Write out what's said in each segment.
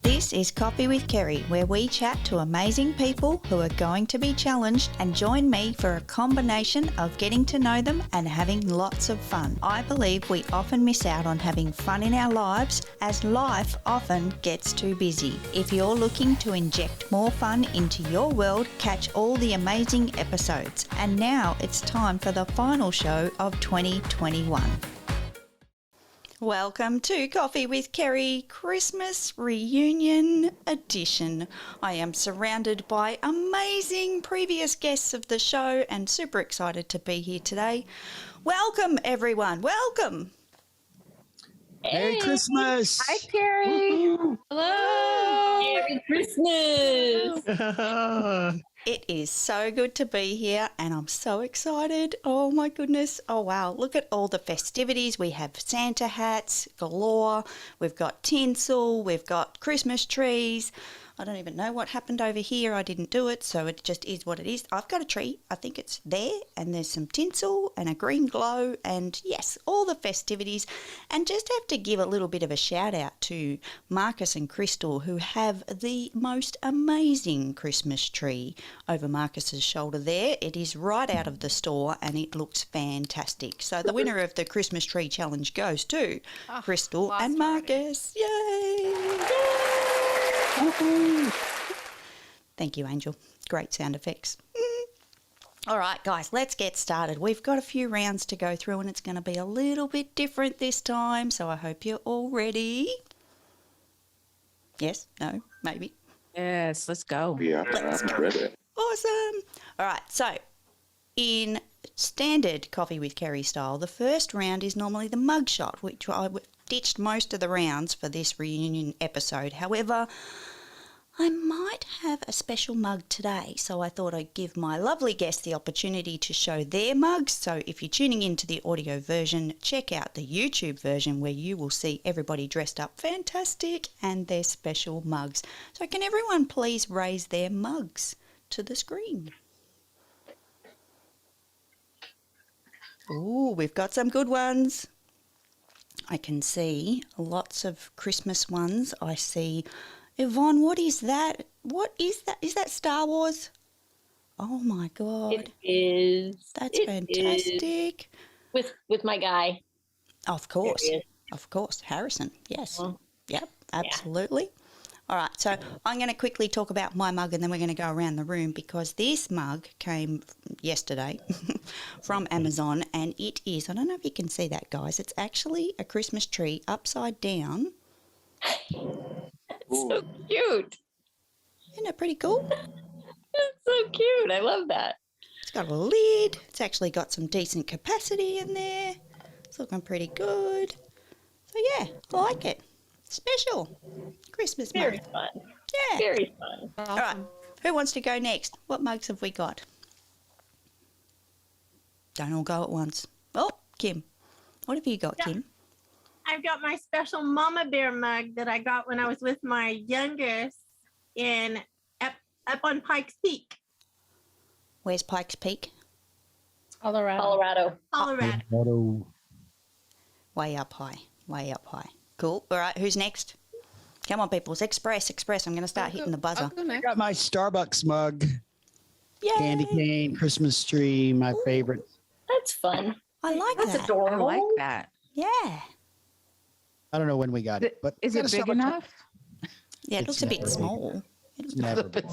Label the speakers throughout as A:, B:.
A: This is Coffee with Kerry, where we chat to amazing people who are going to be challenged, and join me for a combination of getting to know them and having lots of fun. I believe we often miss out on having fun in our lives, as life often gets too busy. If you're looking to inject more fun into your world, catch all the amazing episodes. And now it's time for the final show of 2021. Welcome to Coffee with Kerry Christmas Reunion Edition. I am surrounded by amazing previous guests of the show and super excited to be here today. Welcome, everyone. Welcome.
B: Merry Christmas.
C: Hi, Carrie.
D: Hello. Merry Christmas.
A: It is so good to be here and I'm so excited. Oh my goodness. Oh wow. Look at all the festivities. We have Santa hats galore. We've got tinsel. We've got Christmas trees. I don't even know what happened over here. I didn't do it, so it just is what it is. I've got a tree. I think it's there, and there's some tinsel and a green glow, and yes, all the festivities. And just have to give a little bit of a shout out to Marcus and Crystal, who have the most amazing Christmas tree over Marcus's shoulder there. It is right out of the store and it looks fantastic. So the winner of the Christmas tree challenge goes to Crystal and Marcus. Yay! Thank you, Angel. Great sound effects. All right, guys, let's get started. We've got a few rounds to go through and it's going to be a little bit different this time, so I hope you're all ready. Yes? No? Maybe?
C: Yes, let's go.
B: Yeah, I'm ready.
A: Awesome. All right, so in standard Coffee with Kerry style, the first round is normally the mug shot, which I ditched most of the rounds for this reunion episode. However, I might have a special mug today, so I thought I'd give my lovely guests the opportunity to show their mugs. So if you're tuning into the audio version, check out the YouTube version where you will see everybody dressed up fantastic and their special mugs. So can everyone please raise their mugs to the screen? Ooh, we've got some good ones. I can see lots of Christmas ones. I see, Yvonne, what is that? What is that? Is that Star Wars? Oh my God.
D: It is.
A: That's fantastic.
D: With my guy.
A: Of course. Of course. Harrison. Yes. Yep, absolutely. Yeah. All right, so I'm going to quickly talk about my mug and then we're going to go around the room, because this mug came yesterday from Amazon and it is, I don't know if you can see that, guys, it's actually a Christmas tree upside down.
D: So cute.
A: Isn't it pretty cool?
D: It's so cute. I love that.
A: It's got a lid. It's actually got some decent capacity in there. It's looking pretty good. So yeah, I like it. Special Christmas mug.
D: Very fun.
A: Yeah.
D: Very fun.
A: All right. Who wants to go next? What mugs have we got? Don't all go at once. Oh, Kim. What have you got, Kim?
E: I've got my special Mama Bear mug that I got when I was with my youngest up on Pikes Peak.
A: Where's Pikes Peak?
D: Colorado.
A: Way up high. Way up high. Cool. All right, who's next? Come on, people. It's Express. I'm going to start hitting the buzzer.
B: I got my Starbucks mug.
A: Yay!
B: Candy cane, Christmas tree, my favorite.
D: That's fun.
A: I like
D: That's
A: that.
D: adorable.
C: I like that.
A: Yeah.
B: I don't know when we got it, but
C: Is it big enough?
A: Yeah, it looks a bit small.
B: It's never been.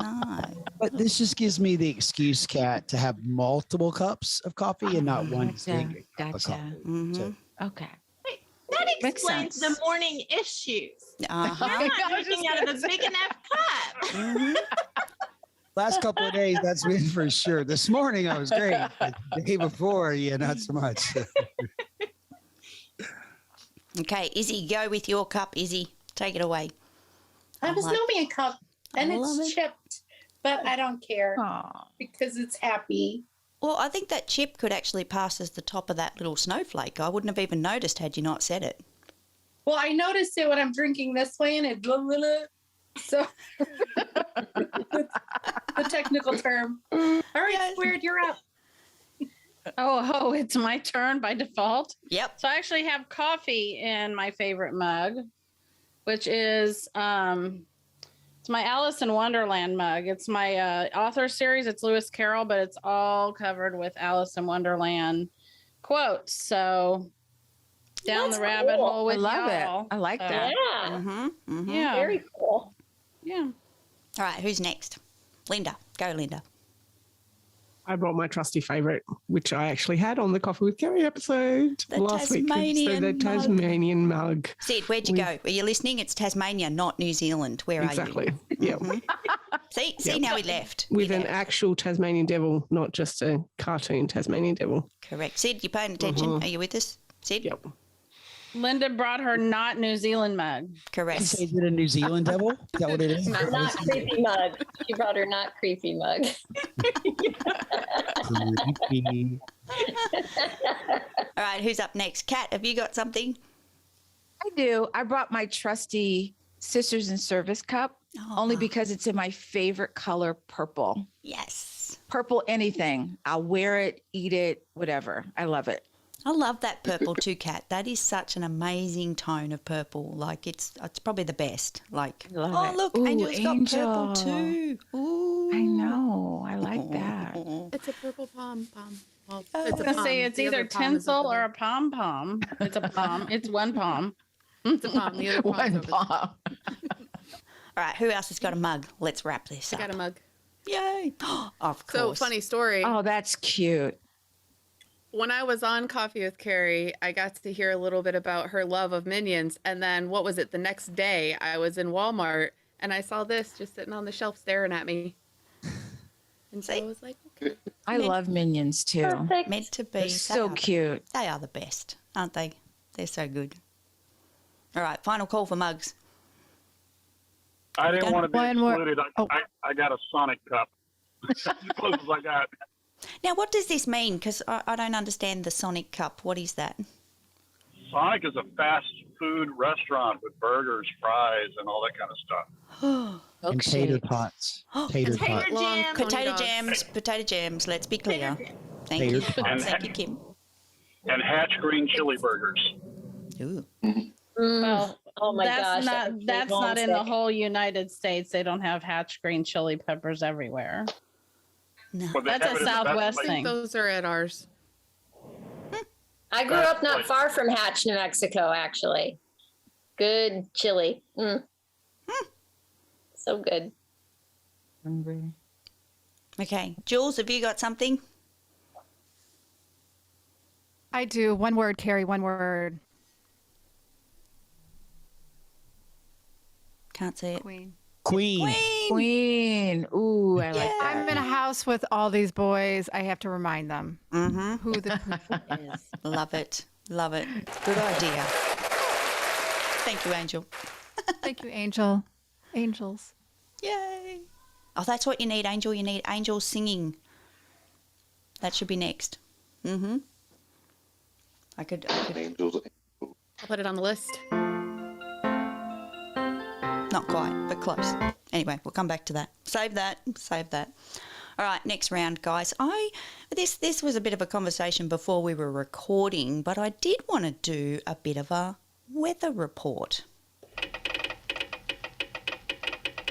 A: No.
B: But this just gives me the excuse, Kat, to have multiple cups of coffee and not one big cup of
C: Gotcha.
B: coffee.
A: Mm-hmm.
B: So,
C: Okay.
E: That
C: Makes
E: explains
C: sense.
E: the morning issues.
A: Uh-huh.
E: You're not drinking out of a big enough cup.
A: Mm-hmm.
B: last couple of days, that's been for sure. This morning, I was great. But the day before, yeah, not so much.
A: Okay, Izzy, go with your cup, Izzy. Take it away.
F: I was Snowman cup, and it's chipped, but I don't care because it's happy.
A: Well, I think that chip could actually pass as the top of that little snowflake. I wouldn't have even noticed had you not said it.
F: Well, I noticed it when I'm drinking this way, and it blah, blah, blah. So the technical term. All right, Squared, you're up.
G: Oh, it's my turn by default.
A: Yep.
G: So I actually have coffee in my favorite mug. which is it's my Alice in Wonderland mug. It's my author series. It's Lewis Carroll, but it's all covered with Alice in Wonderland quotes. So down
D: That's
G: the rabbit
D: cool.
G: hole with
C: I love
G: y'all.
C: it. I like
G: So,
C: that.
D: Yeah.
A: Mm-hmm, mm-hmm.
G: Yeah.
D: Very cool.
G: Yeah.
A: All right, who's next? Linda. Go, Linda.
H: I brought my trusty favourite, which I actually had on the Coffee with Kerry episode
A: The
H: last week. So
A: Tasmanian
H: the
A: mug.
H: Tasmanian mug.
A: Sid, where'd you go? Are you listening? It's Tasmania, not New Zealand. Where
H: Exactly.
A: are you?
H: Yeah.
A: Mhm. See,
H: Yep.
A: now he left.
H: With
A: He
H: an
A: left.
H: actual Tasmanian devil, not just a cartoon Tasmanian devil.
A: Correct. Sid, you paying attention?
H: Mhm.
A: Are you with us? Sid?
H: Yep.
G: Linda brought her not New Zealand mug.
A: Correct.
B: Is it a New Zealand devil? Is that what it is?
D: Not creepy mug. She brought her not creepy mug.
B: Creepy.
A: All right, who's up next? Kat, have you got something?
C: I do. I brought my trusty Sisters in Service cup only
A: Oh,
C: because it's in my favorite color, purple.
A: yes.
C: Purple anything. I'll wear it, eat it, whatever. I love it.
A: I love that purple too, Kat. That is such an amazing tone of purple. Like it's probably the best. Like,
C: Love
A: oh
C: it.
A: look,
C: Ooh,
A: Angel's got purple
C: Angel.
A: too. Ooh.
C: I know. I like that.
I: It's a purple pom pom. Well,
A: Oh.
I: it's
G: I
I: a
G: was gonna
I: pom.
G: say it's
I: The
G: either
I: other pom is
G: tinsel
I: over
G: or a pom pom. It's a pom. It's one pom.
I: there. It's a pom. The other pom's
C: One
I: over there.
C: palm.
A: All right, who else has got a mug? Let's wrap this
I: I
A: up.
I: got a mug.
A: Yay. Of
I: So
A: course.
I: funny story.
C: Oh, that's cute.
I: When I was on Coffee with Carrie, I got to hear a little bit about her love of Minions. And then what was it? The next day, I was in Walmart and I saw this just sitting on the shelf staring at me. And so I was like, okay.
C: I love Minions too.
D: Perfect.
A: Meant to be.
C: They're so cute.
A: They are the best, aren't they? They're so good. All right, final call for mugs.
J: I didn't
A: Done.
J: want to be
C: One more-
J: excluded.
C: oh.
J: I got a Sonic cup. As close as I got.
A: Now, what does this mean? Because I don't understand the Sonic Cup. What is that?
J: Sonic is a fast food restaurant with burgers, fries, and all that kind of stuff.
B: And tater tots. Tater
E: Potato
B: tots.
I: Long
E: jam.
I: Coney
A: Potato
I: dogs.
A: jams, potato jams. Let's be clear. Thank
B: Tater
A: you.
B: tots.
A: Thank you, Kim.
J: And Hatch Green Chili Burgers.
A: Ooh.
G: Well,
D: Oh my gosh.
G: that's
D: that
G: not
D: makes me
G: that's not in the
D: homesick.
G: whole United States. They don't have Hatch green chili peppers everywhere.
A: No.
J: But they
G: That's
J: have
G: a
J: it at the best
G: Southwest
J: place.
I: I think
G: thing.
I: those are at ours.
D: I grew up not far from Hatch, New Mexico, actually. Good chili. So good.
C: Hungry.
A: Okay. Jules, have you got something?
K: I do. One word, Carrie, one word.
A: Can't see it.
K: Queen.
B: Queen.
C: Queen. Ooh, I like that.
K: I'm in a house with all these boys. I have to remind them
A: Mm-hmm.
K: who the queen is.
A: Love it. Love it. Good idea. Thank you, Angel.
K: Thank you, Angel. Angels.
A: Yay. Oh, that's what you need, Angel. You need Angel singing. That should be next. Mm-hmm. I could.
I: I'll put it on the list.
A: Not quite, but close. Anyway, we'll come back to that. Save that. Save that. All right, next round, guys. This was a bit of a conversation before we were recording, but I did want to do a bit of a weather report.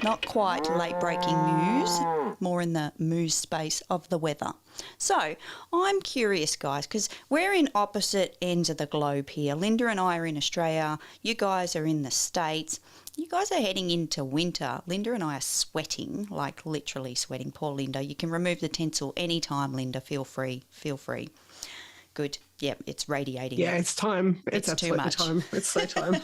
A: Not quite late breaking news, more in the news space of the weather. So I'm curious, guys, because we're in opposite ends of the globe here. Linda and I are in Australia. You guys are in the States. You guys are heading into winter. Linda and I are sweating, like literally sweating. Poor Linda. You can remove the tinsel anytime, Linda. Feel free. Feel free. Good. Yep, it's radiating.
H: Yeah, it's time.
A: It's too
H: absolutely
A: much.
H: time. It's so time.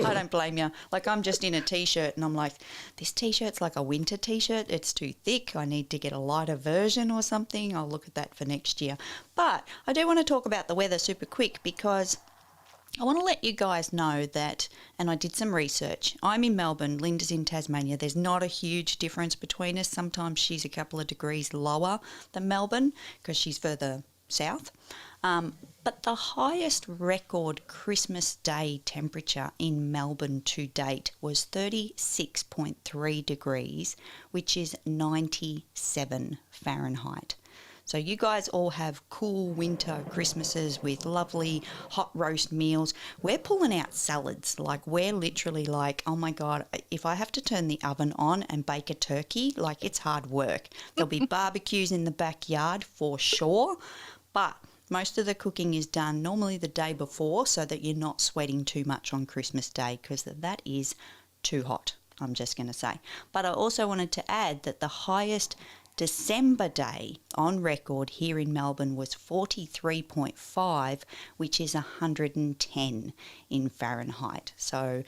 A: I don't blame you. Like, I'm just in a T-shirt and I'm like, this T-shirt's like a winter T-shirt. It's too thick. I need to get a lighter version or something. I'll look at that for next year. But I do want to talk about the weather super quick because I want to let you guys know that, and I did some research. I'm in Melbourne, Linda's in Tasmania. There's not a huge difference between us. Sometimes she's a couple of degrees lower than Melbourne because she's further south. But the highest record Christmas Day temperature in Melbourne to date was 36.3 degrees, which is 97 Fahrenheit. So you guys all have cool winter Christmases with lovely hot roast meals. We're pulling out salads. Like we're literally like, oh my God, if I have to turn the oven on and bake a turkey, like it's hard work. There'll be barbecues in the backyard for sure, but most of the cooking is done normally the day before so that you're not sweating too much on Christmas Day because that is too hot, I'm just going to say. But I also wanted to add that the highest December day on record here in Melbourne was 43.5, which is 110 in Fahrenheit. So,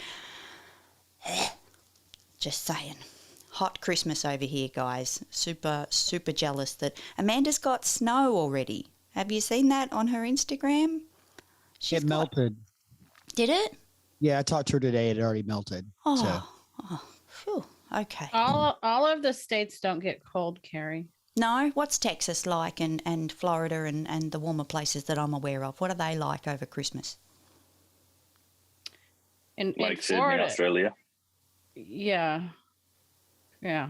A: just saying. Hot Christmas over here, guys. Super, super jealous that Amanda's got snow already. Have you seen that on her Instagram?
B: It melted.
A: Did it?
B: Yeah, I talked to her today. It had already melted.
A: Phew. Okay.
G: All of the states don't get cold, Carrie.
A: No? What's Texas like and Florida and the warmer places that I'm aware of? What are they like over Christmas?
G: In
L: Like
G: Florida,
L: Sydney, Australia.
G: Yeah.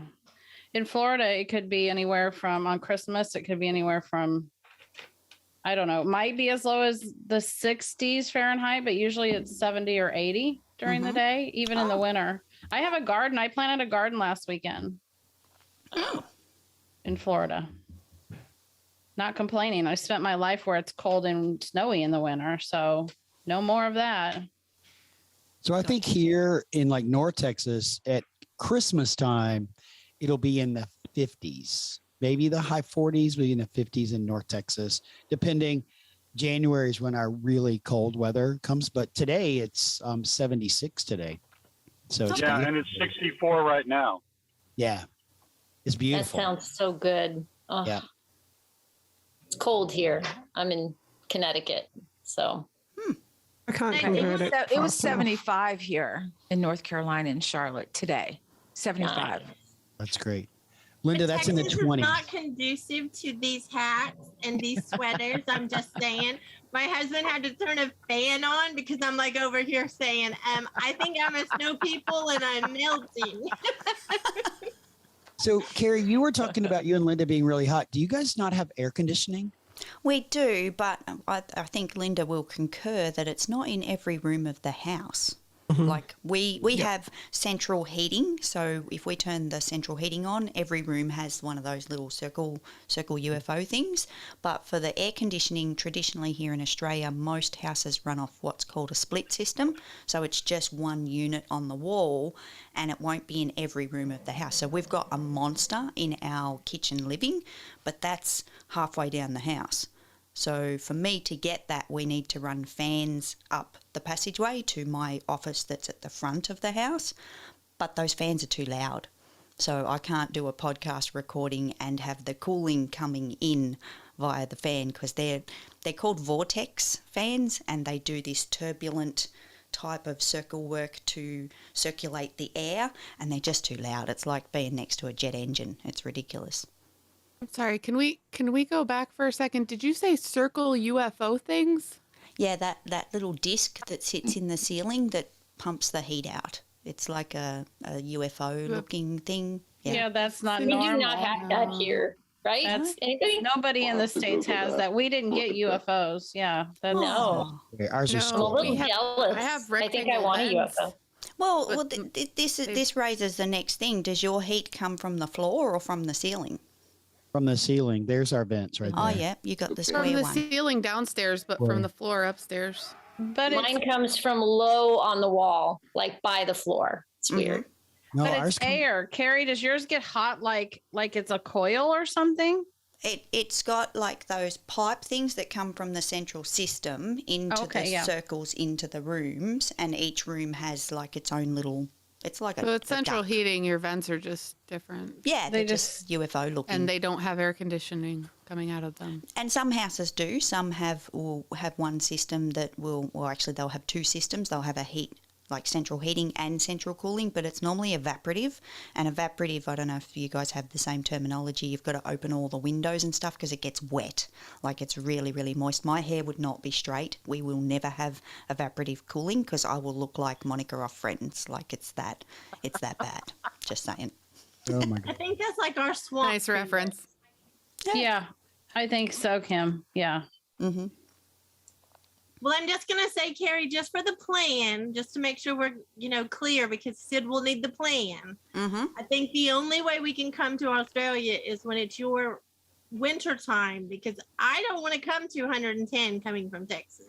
G: In Florida, it could be anywhere from, on Christmas, it could be anywhere from, I don't know, it might be as low as the 60s Fahrenheit, but usually it's 70 or 80 during the day, even in the winter. I have a garden. I planted a garden last weekend in Florida. Not complaining. I spent my life where it's cold and snowy in the winter, so no more of that.
B: So I think here in like North Texas at Christmas time, it'll be in the 50s, maybe the high 40s, maybe in the 50s in North Texas, depending. January is when our really cold weather comes, but today it's 76 today. So it's
J: yeah, and it's 64 right now.
B: Yeah, it's beautiful.
D: That sounds so good. Oh,
B: yeah,
D: it's cold here. I'm in Connecticut, so
H: I can't convert it.
C: It was 75 here in North Carolina and Charlotte today. 75.
B: That's great. Linda, that's in the
E: Texas
B: 20s.
E: is not conducive to these hats and these sweaters. I'm just saying. My husband had to turn a fan on because I'm like over here saying, I think I'm a snow people and I'm melting.
B: So, Carrie, you were talking about you and Linda being really hot. Do you guys not have air conditioning?
A: We do, but I think Linda will concur that it's not in every room of the house. Like we have central heating, so if we turn the central heating on, every room has one of those little circle UFO things. But for the air conditioning, traditionally here in Australia, most houses run off what's called a split system. So it's just one unit on the wall, and it won't be in every room of the house. So we've got a monster in our kitchen living, but that's halfway down the house. So for me to get that, we need to run fans up the passageway to my office that's at the front of the house, but those fans are too loud. So I can't do a podcast recording and have the cooling coming in via the fan because they're called vortex fans, and they do this turbulent type of circle work to circulate the air, and they're just too loud. It's like being next to a jet engine. It's ridiculous.
I: I'm sorry. Can we go back for a second? Did you say circle UFO things?
A: Yeah, that little disc that sits in the ceiling that pumps the heat out. It's like a UFO looking thing.
G: Yeah, that's not
D: we
G: normal.
D: do not have that here, right? Anybody?
G: Nobody in the States has that. We didn't get UFOs. Yeah.
D: No.
B: Okay, ours are
D: I'm a
B: school.
D: little jealous.
I: I have
D: I think I want a UFO.
A: Well, this raises the next thing. Does your heat come from the floor or from the ceiling?
B: From the ceiling. There's our vents right there.
A: Oh, yeah, you got the square
I: From the
A: one.
I: ceiling downstairs, but from the floor upstairs.
G: But
D: mine comes from low on the wall, like by the floor. It's weird.
B: No,
G: but
B: ours
G: it's air. Carrie, does yours get hot like it's a coil or something?
A: It's got like those pipe things that come from the central system into circles into the rooms, and each room has like its own little. It's like
I: So it's central heating. Your vents are just different.
A: Yeah, they're just UFO looking,
I: and they don't have air conditioning coming out of them.
A: And some houses do. Some will have one system that will. Well, actually, they'll have two systems. They'll have a heat. Like central heating and central cooling, but it's normally evaporative. And evaporative, I don't know if you guys have the same terminology. You've got to open all the windows and stuff because it gets wet. Like it's really, really moist. My hair would not be straight. We will never have evaporative cooling because I will look like Monica off Friends. Like it's that bad. Just saying.
B: Oh my God.
E: I think that's like our swamp.
I: Nice reference.
G: Yeah. I think so, Kim. Yeah.
A: Mm-hmm.
E: Well, I'm just going to say, Carrie, just for the plan, just to make sure we're, clear, because Sid will need the plan.
A: Mm-hmm.
E: I think the only way we can come to Australia is when it's your winter time, because I don't want to come to 110 coming from Texas.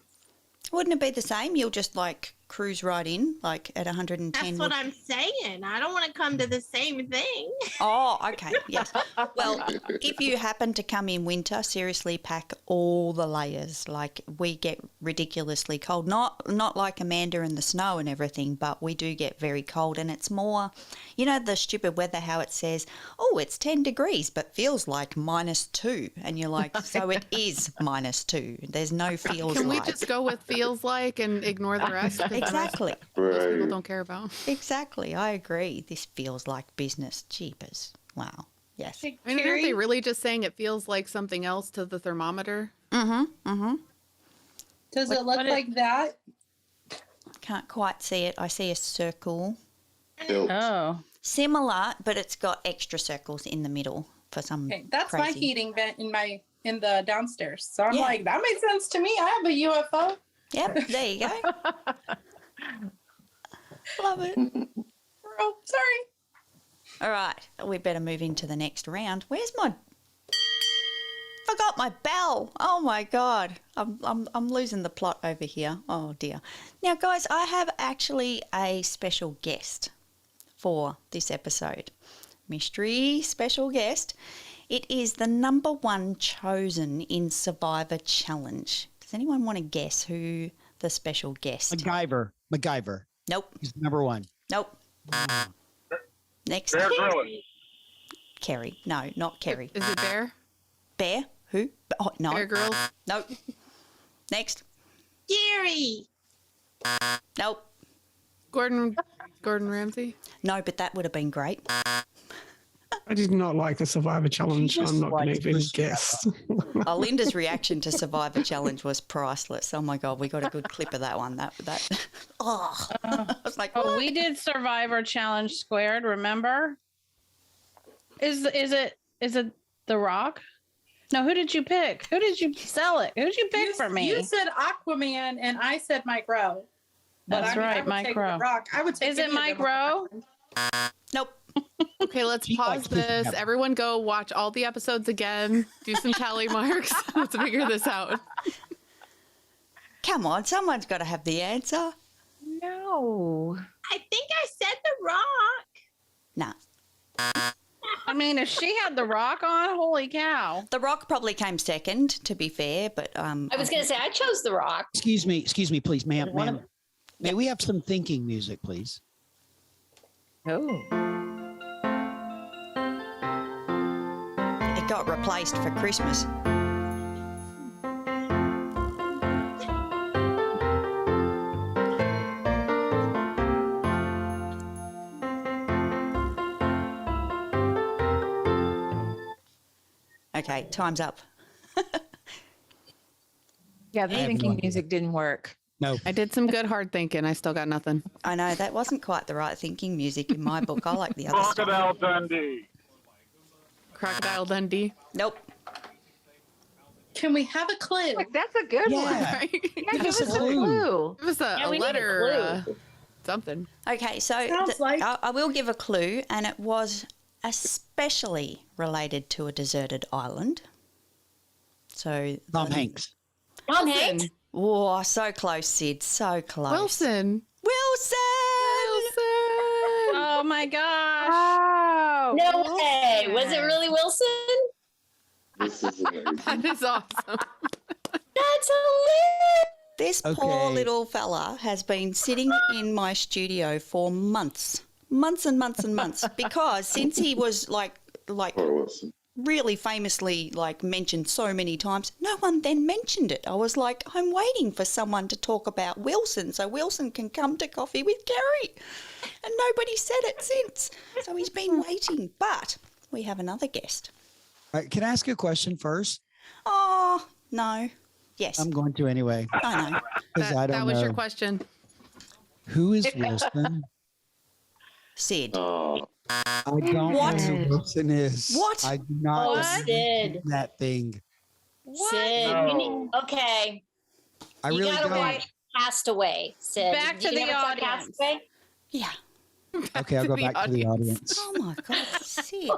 A: Wouldn't it be the same? You'll just like cruise right in, like at 110.
E: That's what I'm saying. I don't want to come to the same thing.
A: Oh, okay. Yes. Well, if you happen to come in winter, seriously pack all the layers. Like we get ridiculously cold. Not like Amanda and the snow and everything, but we do get very cold, and it's more, the stupid weather how it says, "Oh, it's 10 degrees but feels like -2." And you're like, "So it is -2. There's no feels
I: Can we
A: like."
I: just go with feels like and ignore the rest? 'Cause the rest
A: Exactly.
I: Most people don't care about.
A: Exactly. I agree. This feels like business. Jeepers. Wow. Yes.
I: I mean, aren't they really just saying it feels like something else to the thermometer?
A: Mm-hmm. Mm-hmm.
F: Does it look like that?
A: Can't quite see it. I see a circle.
G: Oh.
A: Similar, but it's got extra circles in the middle for some
F: Okay, that's my
A: crazy.
F: heating vent in the downstairs. So I'm
A: Yeah.
F: like, that makes sense to me. I have a UFO.
A: Yep, there you go. Love it.
F: Oh, sorry.
A: All right, we better move into the next round. Where's my? Forgot my bell. Oh my God, I'm losing the plot over here. Oh dear. Now, guys, I have actually a special guest for this episode. Mystery special guest. It is the #1 chosen in Survivor Challenge. Does anyone want to guess who the special guest?
B: MacGyver.
A: Nope.
B: He's #1.
A: Nope. Next.
J: Bear Grylls.
A: Kerry. No, not Kerry.
I: Is it Bear?
A: Bear? Who? Oh, no.
I: Bear Grylls?
A: Nope. Next.
E: Gary.
A: Nope.
I: Gordon Ramsay?
A: No, but that would have been great.
H: I did not like the Survivor Challenge.
B: Just
H: I'm not going
B: like
H: to even guess.
A: Oh, Linda's reaction to Survivor Challenge was priceless. Oh my God, we got a good clip of that one. That. Oh, I was like,
G: Oh,
A: what?
G: we did Survivor Challenge Squared. Remember? Is it The Rock? No, who did you pick? Who did you sell it? Who did you pick for me?
F: You said Aquaman and I said Mike Rowe. But
G: That's
F: I
G: right,
F: would
G: Mike
F: take
G: Rowe.
F: The Rock. I would take
G: Is it
F: any of
G: Mike
F: them.
G: Rowe?
A: Nope.
I: Okay, let's
B: She
I: pause
B: likes to
I: this.
B: have-
I: Everyone go watch all the episodes again. Do some tally marks. Let's figure this out.
A: Come on, someone's got to have the answer.
C: No.
E: I think I said The Rock.
A: Nah.
G: I mean, if she had The Rock on, holy cow.
A: The Rock probably came second, to be fair, but
D: I was going to say, I chose The Rock.
B: Excuse me, please, ma'am.
D: One of-
B: Ma'am. May we have some thinking music, please?
C: Oh.
A: it got replaced for Christmas. Okay, time's up.
C: Yeah, the
B: I have
C: thinking
B: no idea.
C: music didn't work.
B: No.
I: I did some good hard thinking. I still got nothing.
A: I know that wasn't quite the right thinking music in my book. I like the other stuff.
J: Crocodile Dundee.
I: Crocodile Dundee.
A: Nope.
F: Can we have a clue?
C: That's a good one.
B: Yeah.
I: Right?
C: Yeah,
B: Give
C: give
B: us
C: us
B: a
C: a
B: clue.
C: clue.
I: It was a
D: Yeah, we need a
I: letter,
D: clue.
I: something.
A: Okay, so
F: Sounds like-
A: I will give a clue, and it was especially related to a deserted island. So
B: Tom Hanks.
D: Tom
I: Wilson.
D: Hanks.
A: Oh, so close, Sid. So close.
I: Wilson.
A: Wilson.
G: Oh my gosh.
C: Oh.
D: No way. Was it really Wilson?
L: This is amazing.
I: That is awesome.
D: That's hilarious.
A: This poor
B: Okay.
A: little fella has been sitting in my studio for months and months and months, because since he was like
L: Poor Wilson.
A: really famously mentioned so many times, no one then mentioned it. I was like, I'm waiting for someone to talk about Wilson so Wilson can come to Coffee with Carrie, and nobody said it since. So he's been waiting, but we have another guest.
B: All right, can I ask you a question first?
A: Oh no. Yes.
B: I'm going to anyway.
A: I know.
B: 'Cause I don't
I: That was
B: know.
I: your question.
B: Who is Wilson?
A: Sid.
L: Oh,
B: I don't
A: What?
B: know who Wilson is.
A: What?
B: I do not
D: Oh,
B: know
D: Sid.
B: that thing.
D: Sid,
J: No.
D: okay.
B: I
D: You
B: really
D: gotta
B: don't.
D: watch Castaway, Sid.
G: Back to
D: You
G: the
D: never saw
G: audience.
D: Castaway?
A: Yeah.
B: Okay, I'll go back to the audience.
A: Oh my God, Sid.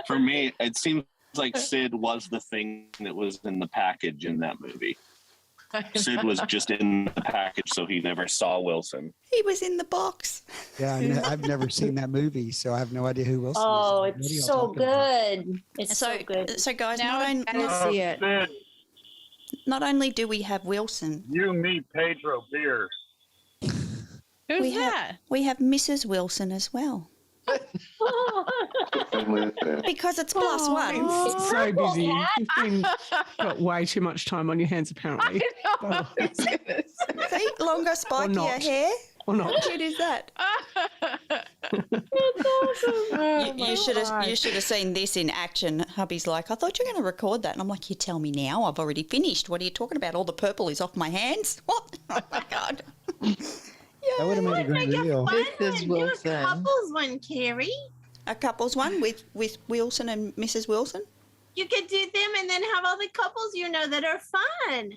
M: For me, it seems like Sid was the thing that was in the package in that movie. Sid was just in the package, so he never saw Wilson.
A: He was in the box.
B: Yeah, I've never seen that movie, so I have no idea who Wilson
D: Oh,
B: is. What are
D: it's
B: y'all
D: so
B: talking about?
D: good. It's so good.
A: So guys,
C: Now I gotta see it.
J: Sid,
A: not only do we have Wilson,
J: you, me, Pedro, beer.
G: Who's
A: we
G: that?
A: we have Mrs. Wilson as well. Because it's plus one.
H: It's so busy. You've got way too much time on your hands, apparently.
A: See, longer, spikier
H: not.
A: hair.
H: Or not.
A: How cute is that? You should have seen this in action. Hubby's like, I thought you were going to record that, and I'm like, you tell me now. I've already finished. What are you talking about? All the purple is off my hands. What? Oh my God.
B: That would have made a great video.
C: This is Wilson.
E: Do a couples one, Carrie.
A: A couples one with Wilson and Mrs. Wilson.
E: You could do them and then have all the couples you know that are fun.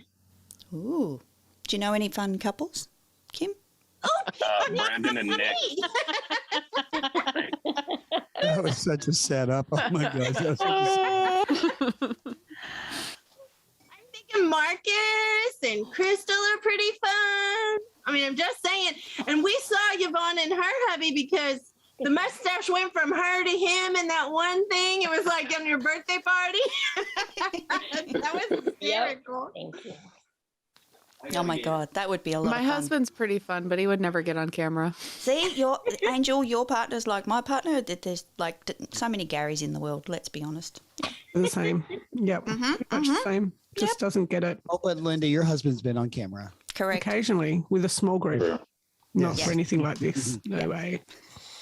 A: Ooh. Do you know any fun couples, Kim?
E: Oh,
M: Brandon and Nick.
B: That was such a setup. Oh my gosh. That was such a
E: I'm thinking Marcus and Crystal are pretty fun. I mean, I'm just saying. And we saw Yvonne and her hubby because the mustache went from her to him in that one thing. It was like on your birthday party. That was hysterical.
D: Thank you.
A: Oh my God, that would be a lot
I: My
A: of fun.
I: husband's pretty fun, but he would never get on camera.
A: See, your Angel, your partner's like my partner. There's like so many Garys in the world. Let's be honest.
H: The same. Yep. Pretty much the same. Just doesn't get it.
B: Oh, but Linda, your husband's been on camera.
A: Correct.
H: Occasionally with a small group. Not
A: Yes.
H: for anything like this. No way.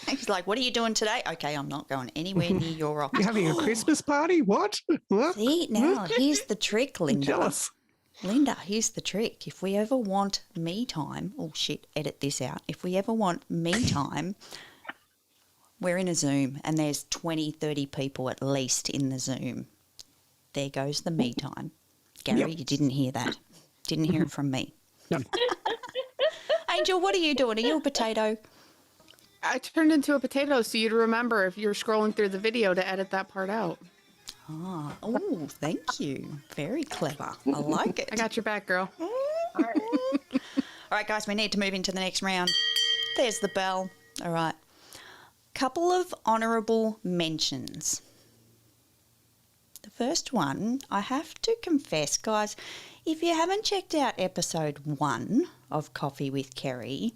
A: He's like, "What are you doing today?" Okay, I'm not going anywhere near your office.
H: You're having a Christmas party? What? What?
A: See, now here's the trick, Linda.
H: Jealous.
A: Linda, here's the trick. If we ever want me time, oh shit, edit this out. If we ever want me time, we're in a Zoom and there's 20, 30 people at least in the Zoom. There goes the me time. Gary, you didn't hear that. Didn't hear it from me.
H: No.
A: Angel, what are you doing? Are you a potato?
I: I turned into a potato so you'd remember if you're scrolling through the video to edit that part out.
A: Ah, oh, thank you. Very clever. I like it.
I: I got your back, girl.
A: All right, guys, we need to move into the next round. There's the bell. All right. Couple of honourable mentions. The first one, I have to confess, guys, if you haven't checked out episode 1 of Coffee with Kerry,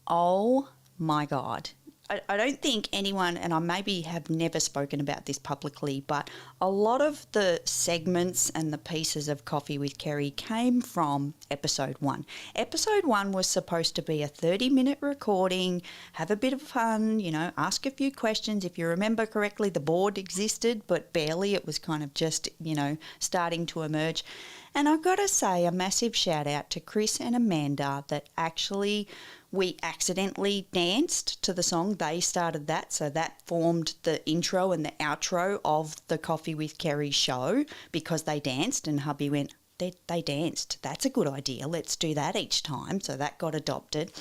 A: oh my God. I don't think anyone, and I maybe have never spoken about this publicly, but a lot of the segments and the pieces of Coffee with Kerry came from episode 1. Episode 1 was supposed to be a 30-minute recording, have a bit of fun, you know, ask a few questions. If you remember correctly, the board existed, but barely. It was kind of just, you know, starting to emerge. And I've got to say a massive shout out to Chris and Amanda that actually we accidentally danced to the song. They started that, so that formed the intro and the outro of the Coffee with Kerry show because they danced, and hubby went, they danced. That's a good idea. Let's do that each time. So that got adopted.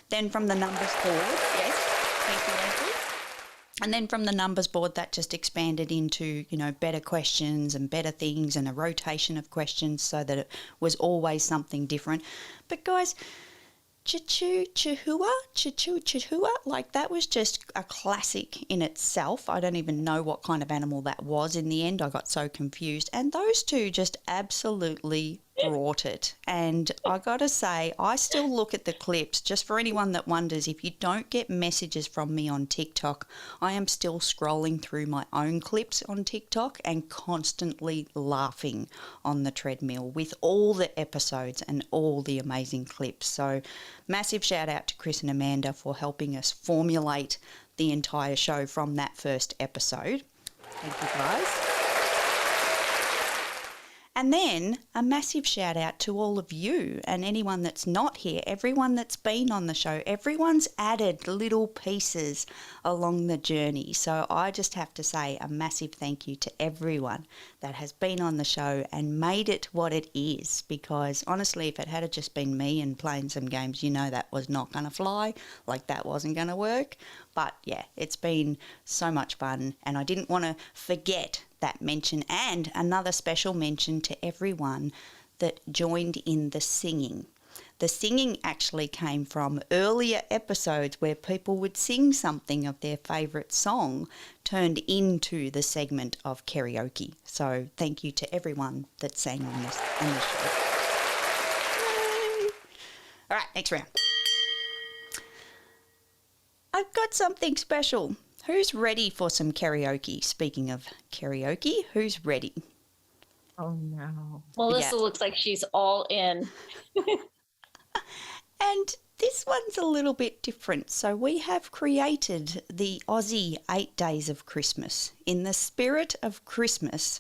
A: Then from the numbers board, yes, thank you, Andrew. And then from the numbers board, that just expanded into, you know, better questions and better things and a rotation of questions so that it was always something different. But guys, Chihua, like that was just a classic in itself. I don't even know what kind of animal that was in the end. I got so confused. And those two just absolutely brought it. And I got to say, I still look at the clips. Just for anyone that wonders, if you don't get messages from me on TikTok, I am still scrolling through my own clips on TikTok and constantly laughing on the treadmill with all the episodes and all the amazing clips. So massive shout out to Chris and Amanda for helping us formulate the entire show from that first episode. Thank you, guys. And then a massive shout out to all of you and anyone that's not here, everyone that's been on the show. Everyone's added little pieces along the journey. So I just have to say a massive thank you to everyone that has been on the show and made it what it is. Because honestly, if it had just been me and playing some games, you know that was not going to fly, like that wasn't going to work. But yeah, it's been so much fun, and I didn't want to forget that mention, and another special mention to everyone that joined in the singing. The singing actually came from earlier episodes where people would sing something of their favourite song turned into the segment of karaoke. So thank you to everyone that sang on this show. Yay. All right, next round. I've got something special. Who's ready for some karaoke? Speaking of karaoke, who's ready?
E: Oh, no.
D: Melissa looks like she's all in.
A: And this one's a little bit different. So we have created the Aussie 8 Days of Christmas. In the spirit of Christmas,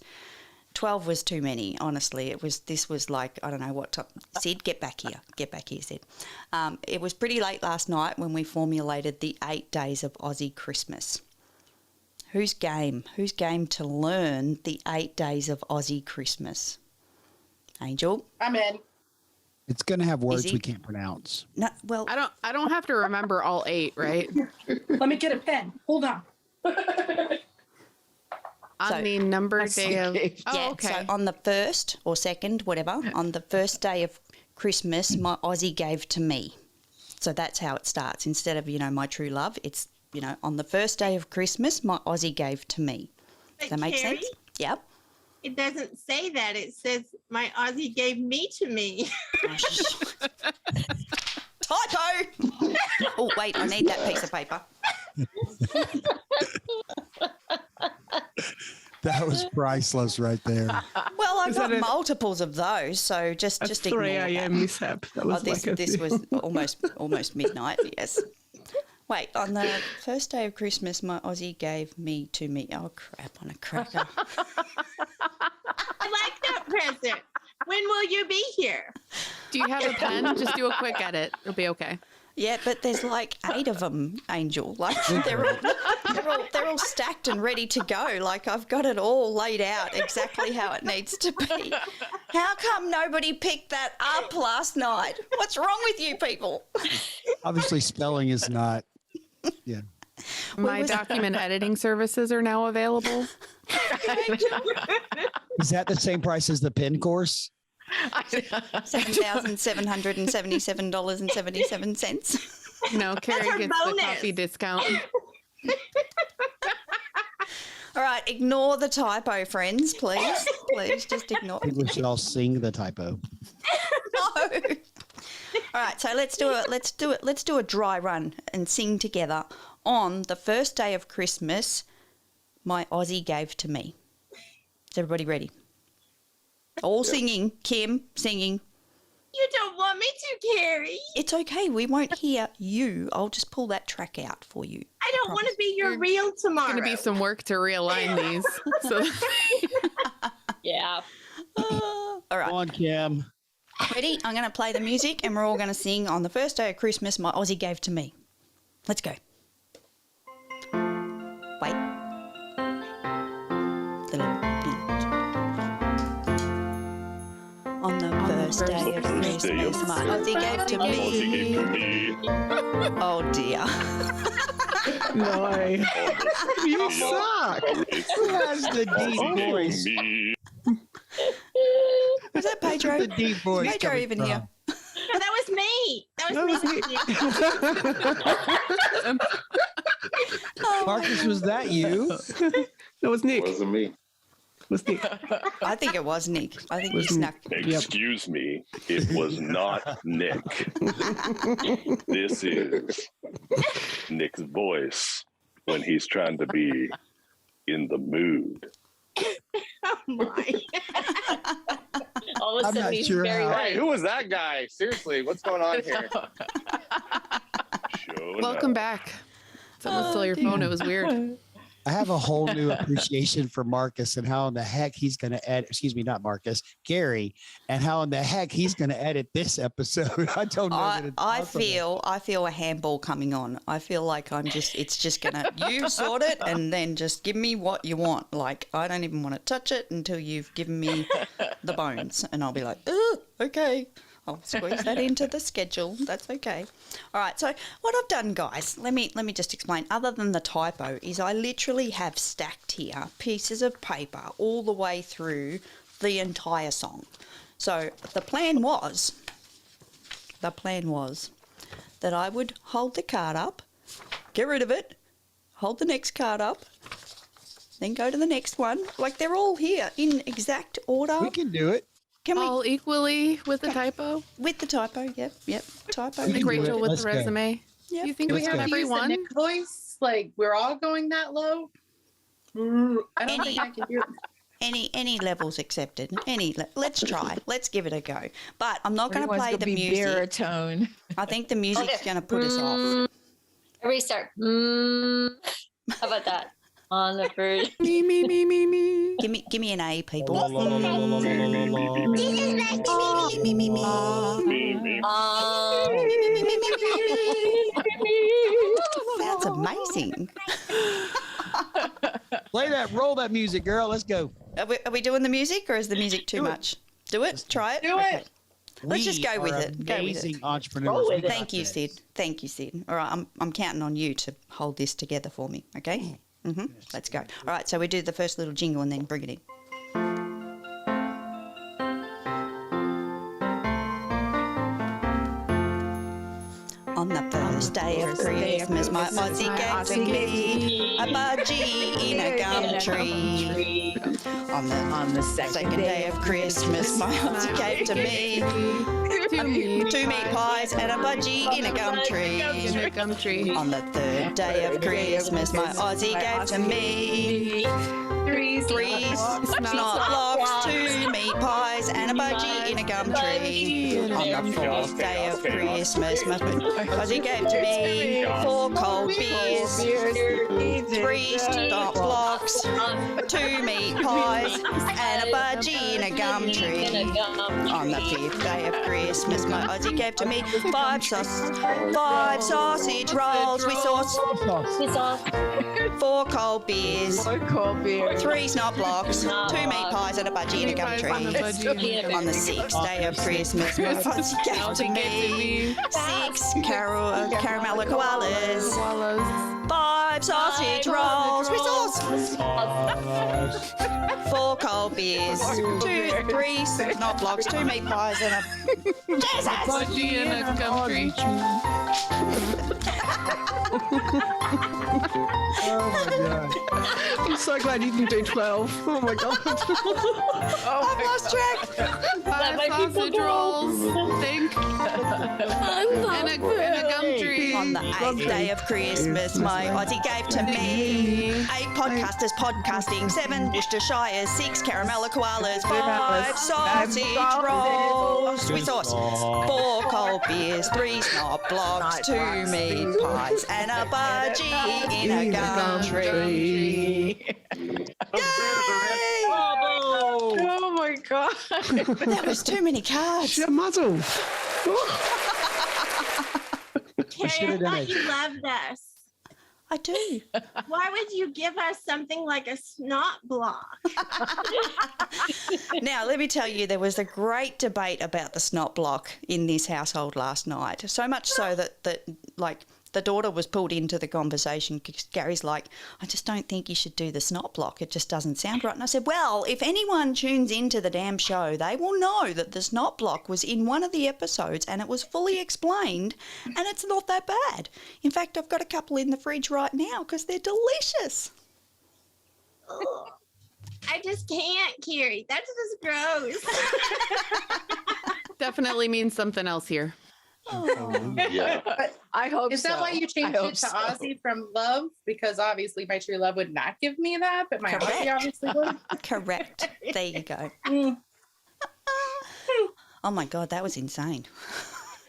A: 12 was too many, honestly. This was like, I don't know what time. Sid, get back here. Get back here, Sid. It was pretty late last night when we formulated the 8 Days of Aussie Christmas. Who's game? Who's game to learn the 8 Days of Aussie Christmas? Angel?
F: I'm in.
B: It's going to have words we can't pronounce.
A: No, well,
I: I don't have to remember all 8, right?
F: Let me get a pen. Hold on.
I: On the number day of...
A: yeah,
I: okay.
A: so on the first or second, whatever, on the first day of Christmas, my Aussie gave to me. So that's how it starts. Instead of, my true love, it's, on the first day of Christmas, my Aussie gave to me. Does that make
E: Carrie,
A: sense? Yep.
E: It doesn't say that. It says my Aussie gave me to me.
A: Typo! Oh, wait, I need that piece of paper.
B: That was priceless right there.
A: Well, I've got multiples of those, so just ignore
H: 3 a.m.
A: that.
H: mishap. That was
A: this was almost midnight, yes. Wait, on the first day of Christmas, my Aussie gave me to me. Oh, crap on a cracker.
E: I like that present. When will you be here?
I: Do you have a pen? Just do a quick edit. It'll be okay.
A: Yeah, but there's like 8 of them, Angel. Like they're all stacked and ready to go. Like I've got it all laid out exactly how it needs to be. How come nobody picked that up last night? What's wrong with you people?
B: Obviously, spelling is not. Yeah.
I: My document editing services are now available.
B: Is that the same price as the pen course?
A: $7,777.77.
I: No, Carrie gets the coffee discount.
A: All right, ignore the typo, friends, please. Please just ignore.
B: I think we should all sing the typo.
A: No. All right, so let's do a dry run and sing together. On the first day of Christmas, my Aussie gave to me. Is everybody ready? All singing. Kim, singing.
E: You don't want me to, Carrie.
A: It's okay. We won't hear you. I'll just pull that track out for you.
E: I don't want to be your reel tomorrow.
I: It's going to be some work to realign these. So.
D: Yeah.
A: All right.
B: Come on, Kim.
A: Ready? I'm going to play the music and we're all going to sing on the first day of Christmas, my Aussie gave to me. Let's go. Wait. On the first day of Christmas, my Aussie gave to me. Oh dear.
H: No. You suck.
B: Who has the deep voice?
A: Was that Pedro?
B: The deep voice.
A: Pedro even here?
E: No, that was me. That was me.
B: Marcus, was that you?
H: That was Nick.
L: It wasn't me.
H: Was Nick.
A: I think it was Nick. I think he snuck.
M: Excuse me, it was not Nick. This is Nick's voice when he's trying to be in the mood.
E: Oh my.
D: All of a sudden, he's very
N: Hey,
D: right.
N: who was that guy? Seriously, what's going on here?
I: Welcome back. Someone stole your phone. It was weird.
B: I have a whole new appreciation for Marcus and how in the heck he's going to edit. Excuse me, not Marcus, Gary, and how in the heck he's going to edit this episode. I don't know.
A: I feel a handball coming on. I feel like it's just gonna you sort it and then just give me what you want. Like I don't even want to touch it until you've given me the bones, and I'll be like, oh, okay. I'll squeeze that into the schedule. That's okay. All right. So what I've done, guys, let me just explain. Other than the typo, is I literally have stacked here pieces of paper all the way through the entire song. So the plan was that I would hold the card up, get rid of it, hold the next card up, then go to the next one. Like they're all here in exact order.
B: We can do it.
A: Can we
I: all equally with the typo?
A: With the typo, yep. Typo.
I: I think Rachel with the resume.
A: Yep.
I: Do you think we have everyone?
F: Nick voice, like we're all going that low. I don't think I can do it.
A: Any levels accepted. Let's try. Let's give it a go. But I'm not going to play the music.
C: Baritone.
A: I think the music's going to put us off.
D: Restart. How about that? On the first.
A: Me. Give me an A, people. That's amazing.
B: Roll that music, girl. Let's go.
A: Are we doing the music, or is the music too much? Do it. Try it.
F: Do it.
A: Let's just go with it.
B: Amazing entrepreneurs.
A: Thank you, Sid. All right, I'm counting on you to hold this together for me. Okay. Mm-hmm. Let's go. All right, so we do the first little jingle and then bring it in. On the first day of Christmas, my Aussie gave to me a budgie in a gum tree. On the second day of Christmas, my Aussie gave to me two meat pies and a budgie in a gum tree. On the third day of Christmas, my Aussie gave to me three snot blocks, two meat pies and a budgie in a gum tree. On the fourth day of Christmas, my Aussie gave to me 4 cold beers, 3 snot blocks, 2 meat pies and a budgie in a gum tree. On the 5th day of Christmas, my Aussie gave to me 5 sausage rolls with sauce, 4 cold beers, 3 snot blocks, 2 meat pies and a budgie in a gum tree. On the 6th day of Christmas, my Aussie gave to me 6 caramel koalas, 5 sausage rolls with sauce, 4 cold beers, 3 snot blocks, 2 meat pies and a
I: budgie in a gum tree.
H: Oh my god. I'm so glad you can do 12. Oh my god.
A: I've lost track.
I: 5 sausage rolls, think. And a gum tree.
A: On the 8th day of Christmas, my Aussie gave to me 8 podcasters podcasting, 7 Worcestershires, 6 caramel koalas, 5 sausage rolls with sauce, 4 cold beers, 3 snot blocks, 2 meat pies and a budgie in a gum tree.
C: Oh my god.
A: That was too many cards.
H: Shut muzzle.
E: Carrie, I thought you loved us.
A: I do.
E: Why would you give us something like a snot block?
A: Now, let me tell you, there was a great debate about the snot block in this household last night. So much so that like, the daughter was pulled into the conversation because Gary's like, I just don't think you should do the snot block. It just doesn't sound right. And I said, well, if anyone tunes into the damn show, they will know that the snot block was in one of the episodes and it was fully explained and it's not that bad. In fact, I've got a couple in the fridge right now because they're delicious.
E: I just can't, Carrie. That's just gross.
I: Definitely means something else here.
A: Oh.
M: Yeah.
C: But I hope
F: Is that why you changed it to Aussie from love? Because obviously my true love would not give me that, but my Aussie obviously would.
A: Correct. There you go. Oh my God, that was insane.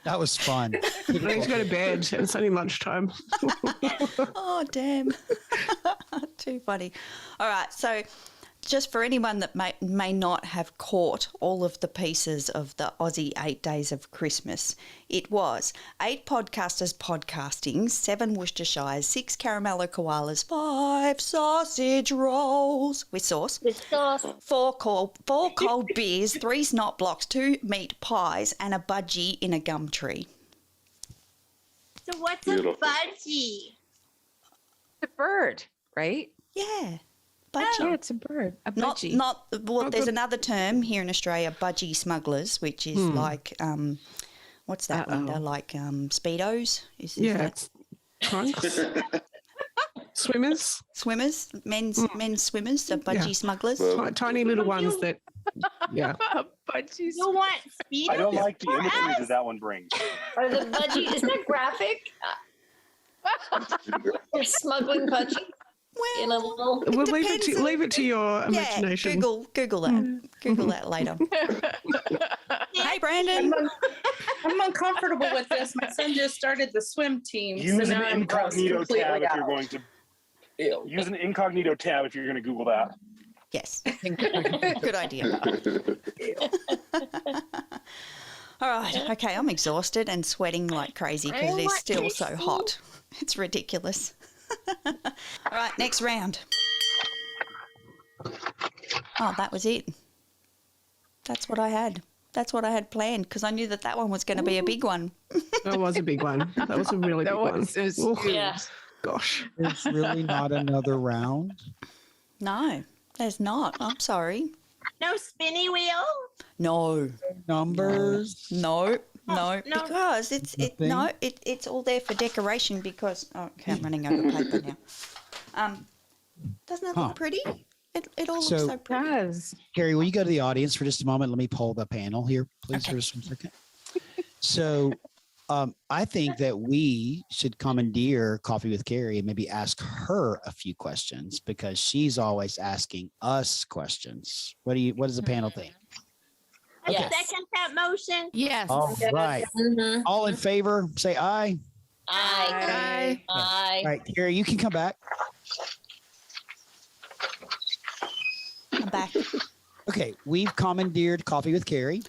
B: That was fun.
H: I need to go to bed. It's only lunchtime.
A: Oh, damn. Too funny. All right, so just for anyone that may not have caught all of the pieces of the Aussie 8 Days of Christmas, it was 8 podcasters podcasting, 7 Worcestershires, 6 caramello koalas, 5 sausage rolls with sauce, 4 cold beers, 3 snot blocks, 2 meat pies, and a budgie in a gum tree.
E: So what's
L: Beautiful.
E: a budgie?
C: The bird, right?
A: Yeah. Budgie.
C: Yeah, it's a bird. A budgie.
A: There's another term here in Australia, budgie smugglers, which is like, what's that, Linda? Like Speedos? Is that?
H: It's trunks. Swimmers.
A: Swimmers, men's swimmers, the budgie smugglers.
H: Tiny little ones that, yeah.
C: Budgies.
E: You want Speedos?
N: I don't like the imagery that that one brings.
D: Or the budgie, is that graphic? They're smuggling budgie. In a little.
H: We'll leave it to your imagination.
A: Google that. Google that later. Hey, Brandon.
F: I'm uncomfortable with this. My son just started the swim team.
N: Use
F: so
N: an
F: now I'm
N: incognito
F: completely
N: tab if you're
F: out.
N: going to. Use an incognito tab if you're going to Google that.
A: Yes. Good idea. All right. Okay, I'm exhausted and sweating like crazy because it is still so hot. It's ridiculous. All right, next round. Oh, that was it. That's what I had. That's what I had planned because I knew that one was going to be a big one.
H: That was a big one. That was a really big one.
D: Yeah.
H: Gosh.
B: There's really not another round.
A: No, there's not. I'm sorry.
E: No spinny wheel?
A: No.
B: Numbers?
A: No.
E: No.
A: Because it's all there for decoration because okay, I'm running out of paper now. Doesn't it look pretty? It all looks so pretty.
C: It does.
B: Carrie, will you go to the audience for just a moment? Let me pull the panel here, please, for just 1 second. So I think that we should commandeer Coffee with Carrie and maybe ask her a few questions because she's always asking us questions. What does the panel think?
E: I second that motion.
K: Yes.
B: All right.
D: Mm-hmm.
B: All in favor, say aye.
D: Aye.
B: All right, Carrie, you can come back.
A: I'm back.
B: Okay, we've commandeered Coffee with Carrie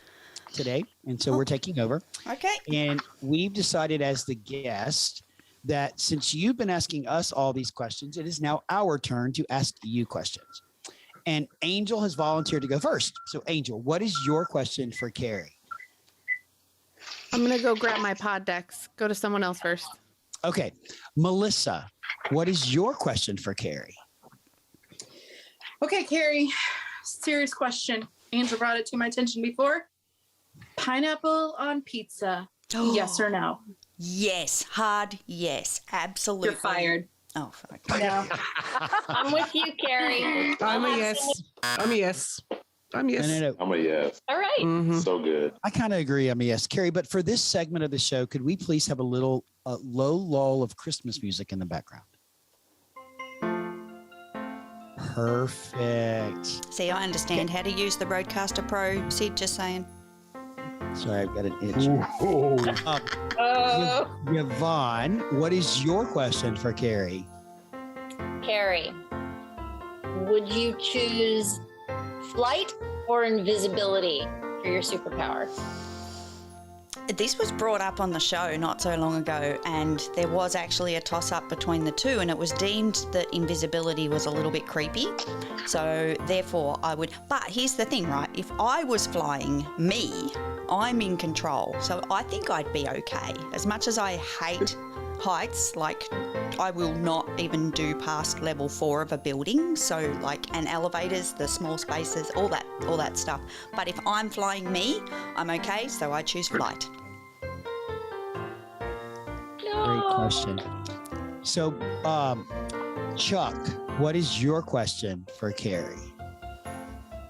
B: today, and so we're taking over.
A: Okay.
B: And we've decided as the guest that since you've been asking us all these questions, it is now our turn to ask you questions. And Angel has volunteered to go first. So, Angel, what is your question for Carrie?
I: I'm going to go grab my pod decks. Go to someone else first.
B: Okay. Melissa, what is your question for Carrie?
F: Okay, Carrie, serious question. Angel brought it to my attention before. Pineapple on pizza, yes or no?
A: Yes, hard yes, absolutely.
F: You're fired.
A: Oh, fuck.
F: No.
D: I'm with you, Carrie.
H: I'm a yes. I'm a yes. I'm a yes.
B: No.
L: I'm a yes.
D: All right.
H: Mhm.
L: So good.
B: I kind of agree. I'm a yes. Carrie, but for this segment of the show, could we please have a little low lull of Christmas music in the background? Perfect.
A: See, I understand how to use the Roadcaster Pro. Sid, just saying.
B: Sorry, I've got an itch. Yvonne, what is your question for Carrie?
D: Carrie, would you choose flight or invisibility for your superpower?
A: This was brought up on the show not so long ago, and there was actually a toss-up between the two, and it was deemed that invisibility was a little bit creepy. So therefore I would, but here's the thing, right? If I was flying me, I'm in control. So I think I'd be okay. As much as I hate heights, like I will not even do past level 4 of a building. So like, and elevators, the small spaces, all that stuff. But if I'm flying me, I'm okay. So I choose flight.
B: Great question. So, Chuck, what is your question for Carrie?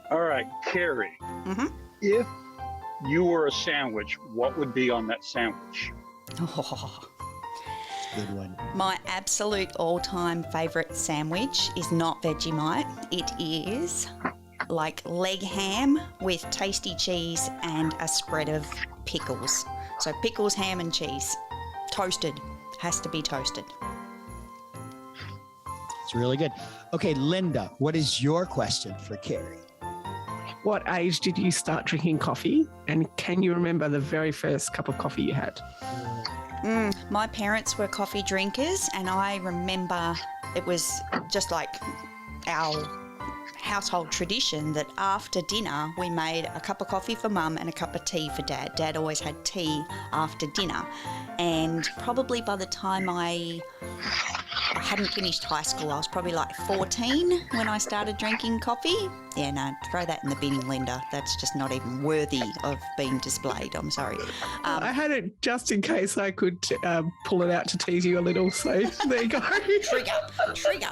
J: All right, Carrie.
A: Mm-hmm.
J: If you were a sandwich, what would be on that sandwich?
A: Oh.
B: Good one.
A: My absolute all-time favourite sandwich is not Vegemite. It is like leg ham with tasty cheese and a spread of pickles. So pickles, ham and cheese. Toasted. Has to be toasted.
B: It's really good. Okay, Linda, what is your question for Carrie?
H: What age did you start drinking coffee? And can you remember the very first cup of coffee you had?
A: My parents were coffee drinkers, and I remember it was just like our household tradition that after dinner we made a cup of coffee for mum and a cup of tea for dad. Dad always had tea after dinner, and probably by the time I hadn't finished high school, I was probably like 14 when I started drinking coffee. Yeah, no, throw that in the bin, Linda. That's just not even worthy of being displayed. I'm sorry.
H: I had it just in case I could pull it out to tease you a little. So there you go.
A: Trigger.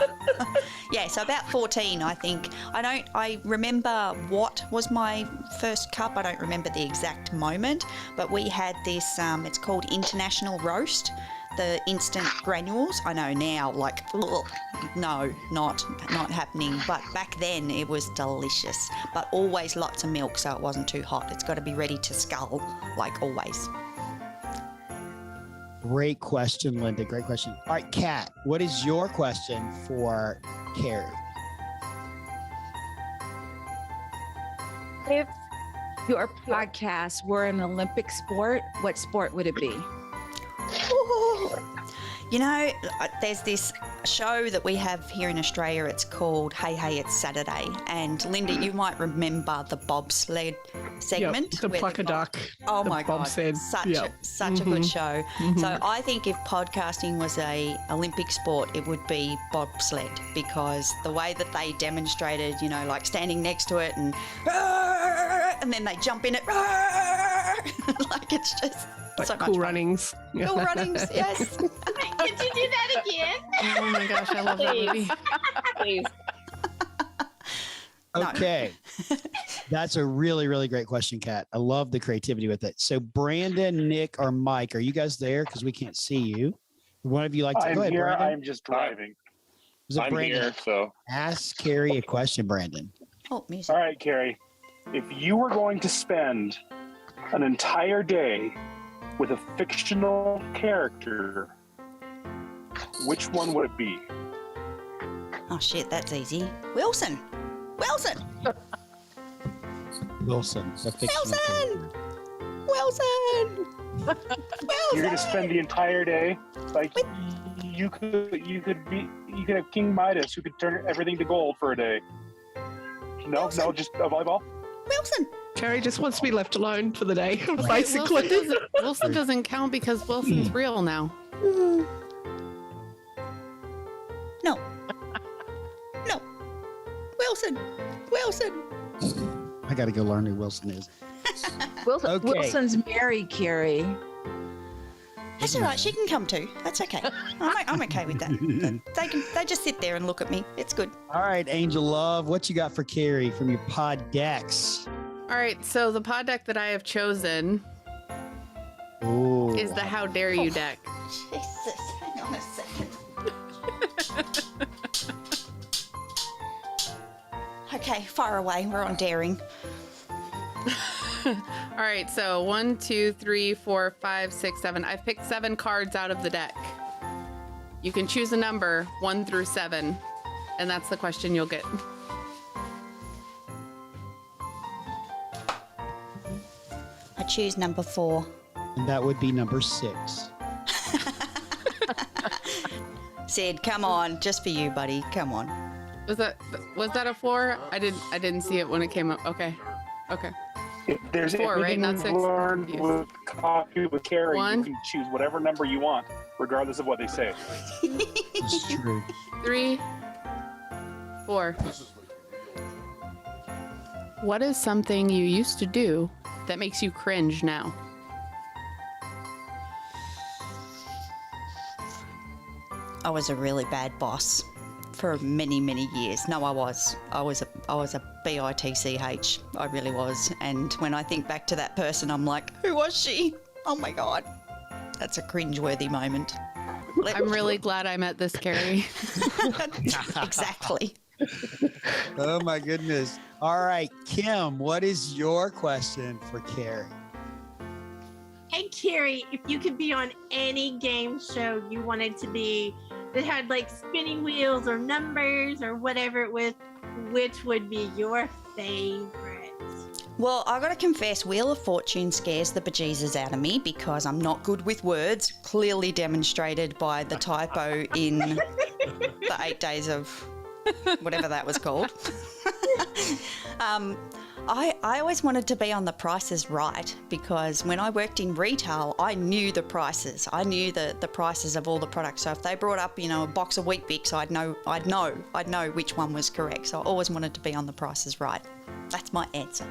A: Yeah, so about 14, I think. I remember what was my first cup. I don't remember the exact moment, but we had this, it's called International Roast, the instant granules. I know now, like, ugh, no, not happening. But back then it was delicious, but always lots of milk so it wasn't too hot. It's got to be ready to scull, like always.
B: Great question, Linda. Great question. All right, Kat, what is your question for Carrie?
C: If your podcast were an Olympic sport, what sport would it be?
A: You know, there's this show that we have here in Australia. It's called Hey Hey It's Saturday. And Linda, you might remember the bobsled segment.
H: Yep, the plucker duck.
A: Oh
H: the
A: my God,
H: bobsled.
A: such a good show. So I think if podcasting was a Olympic sport, it would be bobsled, because the way that they demonstrated, you know, like standing next to it and then they jump in it, like it's just
H: Like
A: so
H: cool
A: much
H: runnings.
A: Cool runnings, yes.
E: Could you do that again?
I: Oh my gosh, I love that movie.
D: Please.
B: Okay. That's a really, really great question, Kat. I love the creativity with it. So Brandon, Nick, or Mike, are you guys there? Because we can't see you. One of you like to go
N: I'm
B: ahead,
N: here.
B: Brandon.
N: I'm just driving.
B: Was it
M: I'm
B: Brandon?
M: here, so
B: Ask Carrie a question, Brandon.
A: Oh, music.
N: All right, Carrie. If you were going to spend an entire day with a fictional character, which one would it be?
A: Oh shit, that's easy. Wilson.
B: Wilson, the fictional character.
A: Wilson.
N: You're going to spend the entire day like you could have King Midas who could turn everything to gold for a day. No, just a volleyball.
A: Wilson.
H: Carrie just wants to be left alone for the day, basically.
I: Wilson doesn't count because Wilson's real now.
A: No. Wilson.
B: I got to go learn who Wilson is. Okay.
C: Wilson's married, Carrie.
A: That's all right. She can come too. That's okay. I'm okay with that. They just sit there and look at me. It's good.
B: All right, Angel Love, what you got for Carrie from your pod decks?
I: All right, so the pod deck that I have chosen is the How Dare You deck.
A: Jesus, hang on a second. Okay, far away. We're on daring.
I: All right, so 1, 2, 3, 4, 5, 6, 7. I've picked 7 cards out of the deck. You can choose a number 1 through 7, and that's the question you'll get.
A: I choose number 4.
B: And that would be number 6.
A: Sid, come on, just for you, buddy. Come on.
I: Was that a 4? I didn't see it when it came up. Okay.
N: If there's
I: 4, right?
N: anything
I: Not
N: we've
I: 6.
N: learned with Coffee with Carrie,
I: 1.
N: you can choose whatever number you want, regardless of what they say.
B: It's true.
I: 3, 4. What is something you used to do that makes you cringe now?
A: I was a really bad boss for many, many years. No, I was a bitch. I really was. And when I think back to that person, I'm like, who was she? Oh my God. That's a cringeworthy moment.
I: I'm really glad I met this Carrie.
A: Exactly.
B: Oh my goodness. All right, Kim, what is your question for Carrie?
E: Hey, Carrie, if you could be on any game show you wanted to be, that had like spinning wheels or numbers or whatever it was, which would be your favorite?
A: Well, I got to confess, Wheel of Fortune scares the bejesus out of me because I'm not good with words, clearly demonstrated by the typo in the 8 days of whatever that was called. I always wanted to be on The Price is Right because when I worked in retail, I knew the prices. I knew the prices of all the products. So if they brought up, a box of Wheat Bix, I'd know which one was correct. So I always wanted to be on The Price is Right. That's my answer.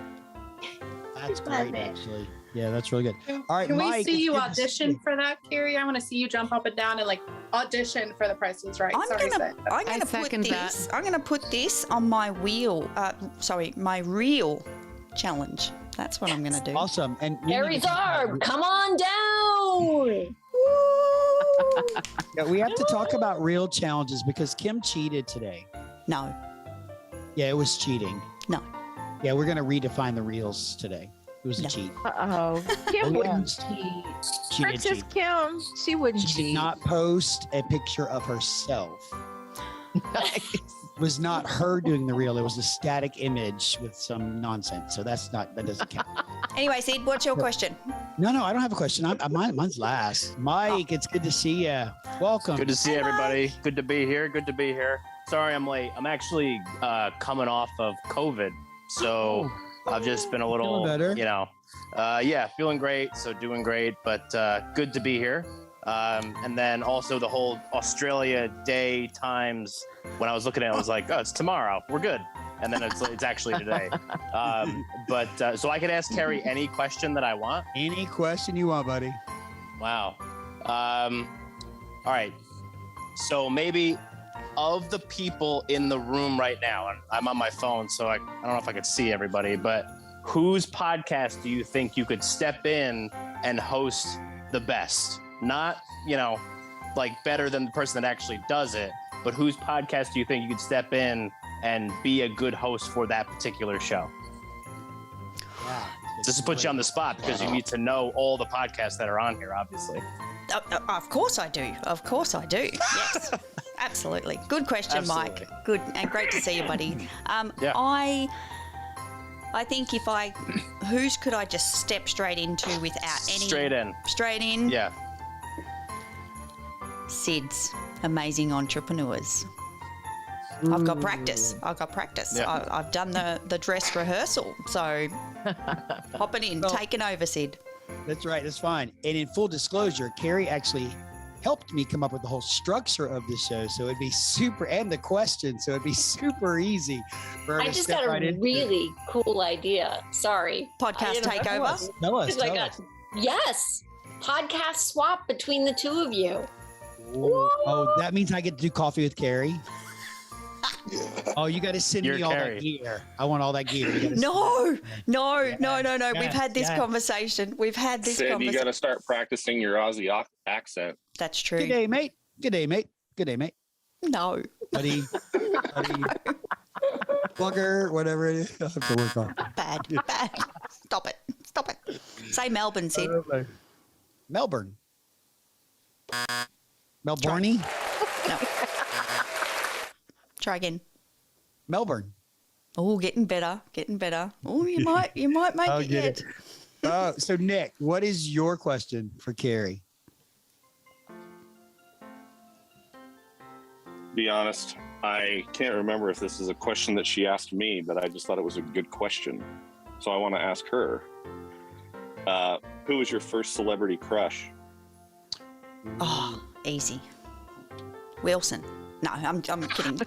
B: That's great, actually. Yeah, that's really good. All right,
F: Can we
B: Mike,
F: see you
B: it's good to
F: audition
B: see
F: for that, Carrie? I want to see you jump up and down and audition for The Price is Right.
A: I'm gonna put this on my my reel challenge. That's what I'm gonna do.
B: Awesome. And
D: Kerry Zarb, come on down.
B: Yeah, we have to talk about real challenges because Kim cheated today.
A: No.
B: Yeah, it was cheating.
A: No.
B: Yeah, we're gonna redefine the reels today. It was a cheat.
C: Uh-oh. Kim wouldn't cheat.
B: She did
C: Princess
B: cheat.
C: Kim, she wouldn't
B: She
C: cheat.
B: did not post a picture of herself. It was not her doing the reel. It was a static image with some nonsense. So that doesn't count.
A: Anyway, Sid, what's your question?
B: No, I don't have a question. Mine's last. Mike, it's good to see you. Welcome.
O: Good to see everybody. Good to be here. Sorry I'm late. I'm actually coming off of COVID. So I've just been a little,
B: better.
O: Feeling great. So doing great, but good to be here. And then also the whole Australia Day times, when I was looking at it, I was like, oh, it's tomorrow. We're good. And then it's actually today. So I can ask Kerry any question that I want.
B: Any question you want, buddy.
O: Wow. All right. So maybe of the people in the room right now, and I'm on my phone, so I don't know if I could see everybody, but whose podcast do you think you could step in and host the best? Not, better than the person that actually does it, but whose podcast do you think you could step in and be a good host for that particular show?
B: Wow.
O: Just to put you on the spot because you need to know all the podcasts that are on here, obviously.
A: Of course I do. Yes. Absolutely. Good question,
O: Absolutely.
A: Mike. Good and great to see you, buddy.
O: Yeah.
A: I think whose could I just step straight into without any... Straight in?
O: Yeah.
A: Sid's Amazing Entrepreneurs. I've got practice.
O: Yeah.
A: I've done the dress rehearsal. So hopping in, taking over, Sid.
B: That's right. That's fine. And in full disclosure, Carrie actually helped me come up with the whole structure of the show. So it'd be and the question. So it'd be super easy for her
D: I
B: to
D: just
B: step
D: got a
B: right into.
D: really cool idea. Sorry.
A: Podcast takeover?
B: Tell us.
D: Yes. Podcast swap between the two of you.
B: Ooh. Oh, that means I get to do coffee with Carrie. Oh, you got to send me all
O: Carrie.
B: that gear. I want all that gear.
A: No. We've had this conversation.
L: Sid, you got to start practicing your Aussie accent.
A: That's true.
B: Good day, mate.
A: No.
B: Buddy. Bugger, whatever it is. I have to work on.
A: Bad. Stop it. Say Melbourne, Sid.
B: Melbourne. Melbourne?
A: No. Try again.
B: Melbourne.
A: Oh, getting better. Oh, you might make it yet.
B: Oh, so Nick, what is your question for Carrie?
L: Be honest, I can't remember if this is a question that she asked me, but I just thought it was a good question. So I want to ask her. Who was your first celebrity crush?
A: Oh, easy. Wilson. No, I'm kidding.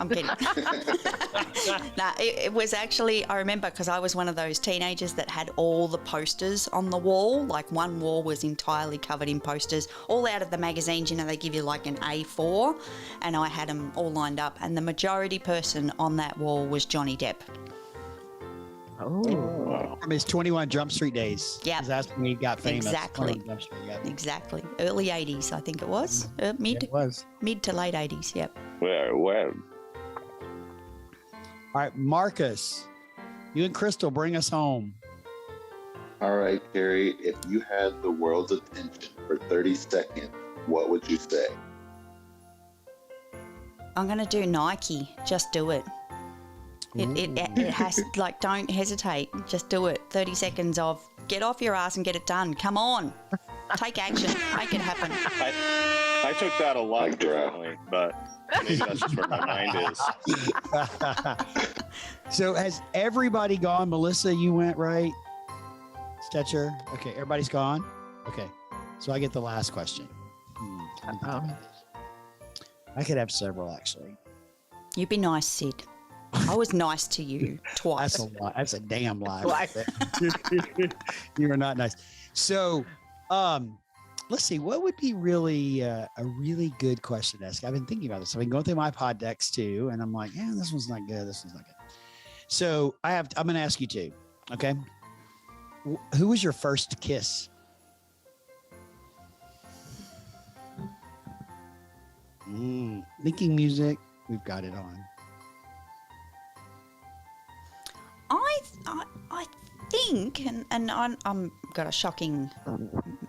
A: No, it was actually, I remember because I was one of those teenagers that had all the posters on the wall. Like one wall was entirely covered in posters, all out of the magazines. They give you like an A4, and I had them all lined up. And the majority person on that wall was Johnny Depp.
B: Oh. From his 21 Jump Street days.
A: Yeah.
B: That's when he got famous.
A: Exactly.
B: 21 Jump Street, yep.
A: Exactly. Early 80s, I think it was. Mid to late 80s, yep.
L: Well.
B: All right, Marcus, you and Crystal bring us home.
L: All right, Carrie, if you had the world's attention for 30 seconds, what would you say?
A: I'm gonna do Nike. Just do it. It has, like, don't hesitate. Just do it. 30 seconds of get off your ass and get it done. Come on. Take action. Make it happen.
L: I took that a lot differently, but maybe that's just where my mind is.
B: So has everybody gone? Melissa, you went, right? Stetcher? Okay, everybody's gone? Okay, so I get the last question. I could have several, actually.
A: You be nice, Sid. I was nice to you twice.
B: That's a lie. That's a damn lie. You are not nice. So, let's see. What would be really a really good question to ask? I've been thinking about this. I've been going through my pod decks too, and I'm like, yeah, this one's not good. This one's not good. So I'm going to ask you two. Okay. Who was your first kiss? Thinking music. We've got it on.
A: I think, and I'm got a shocking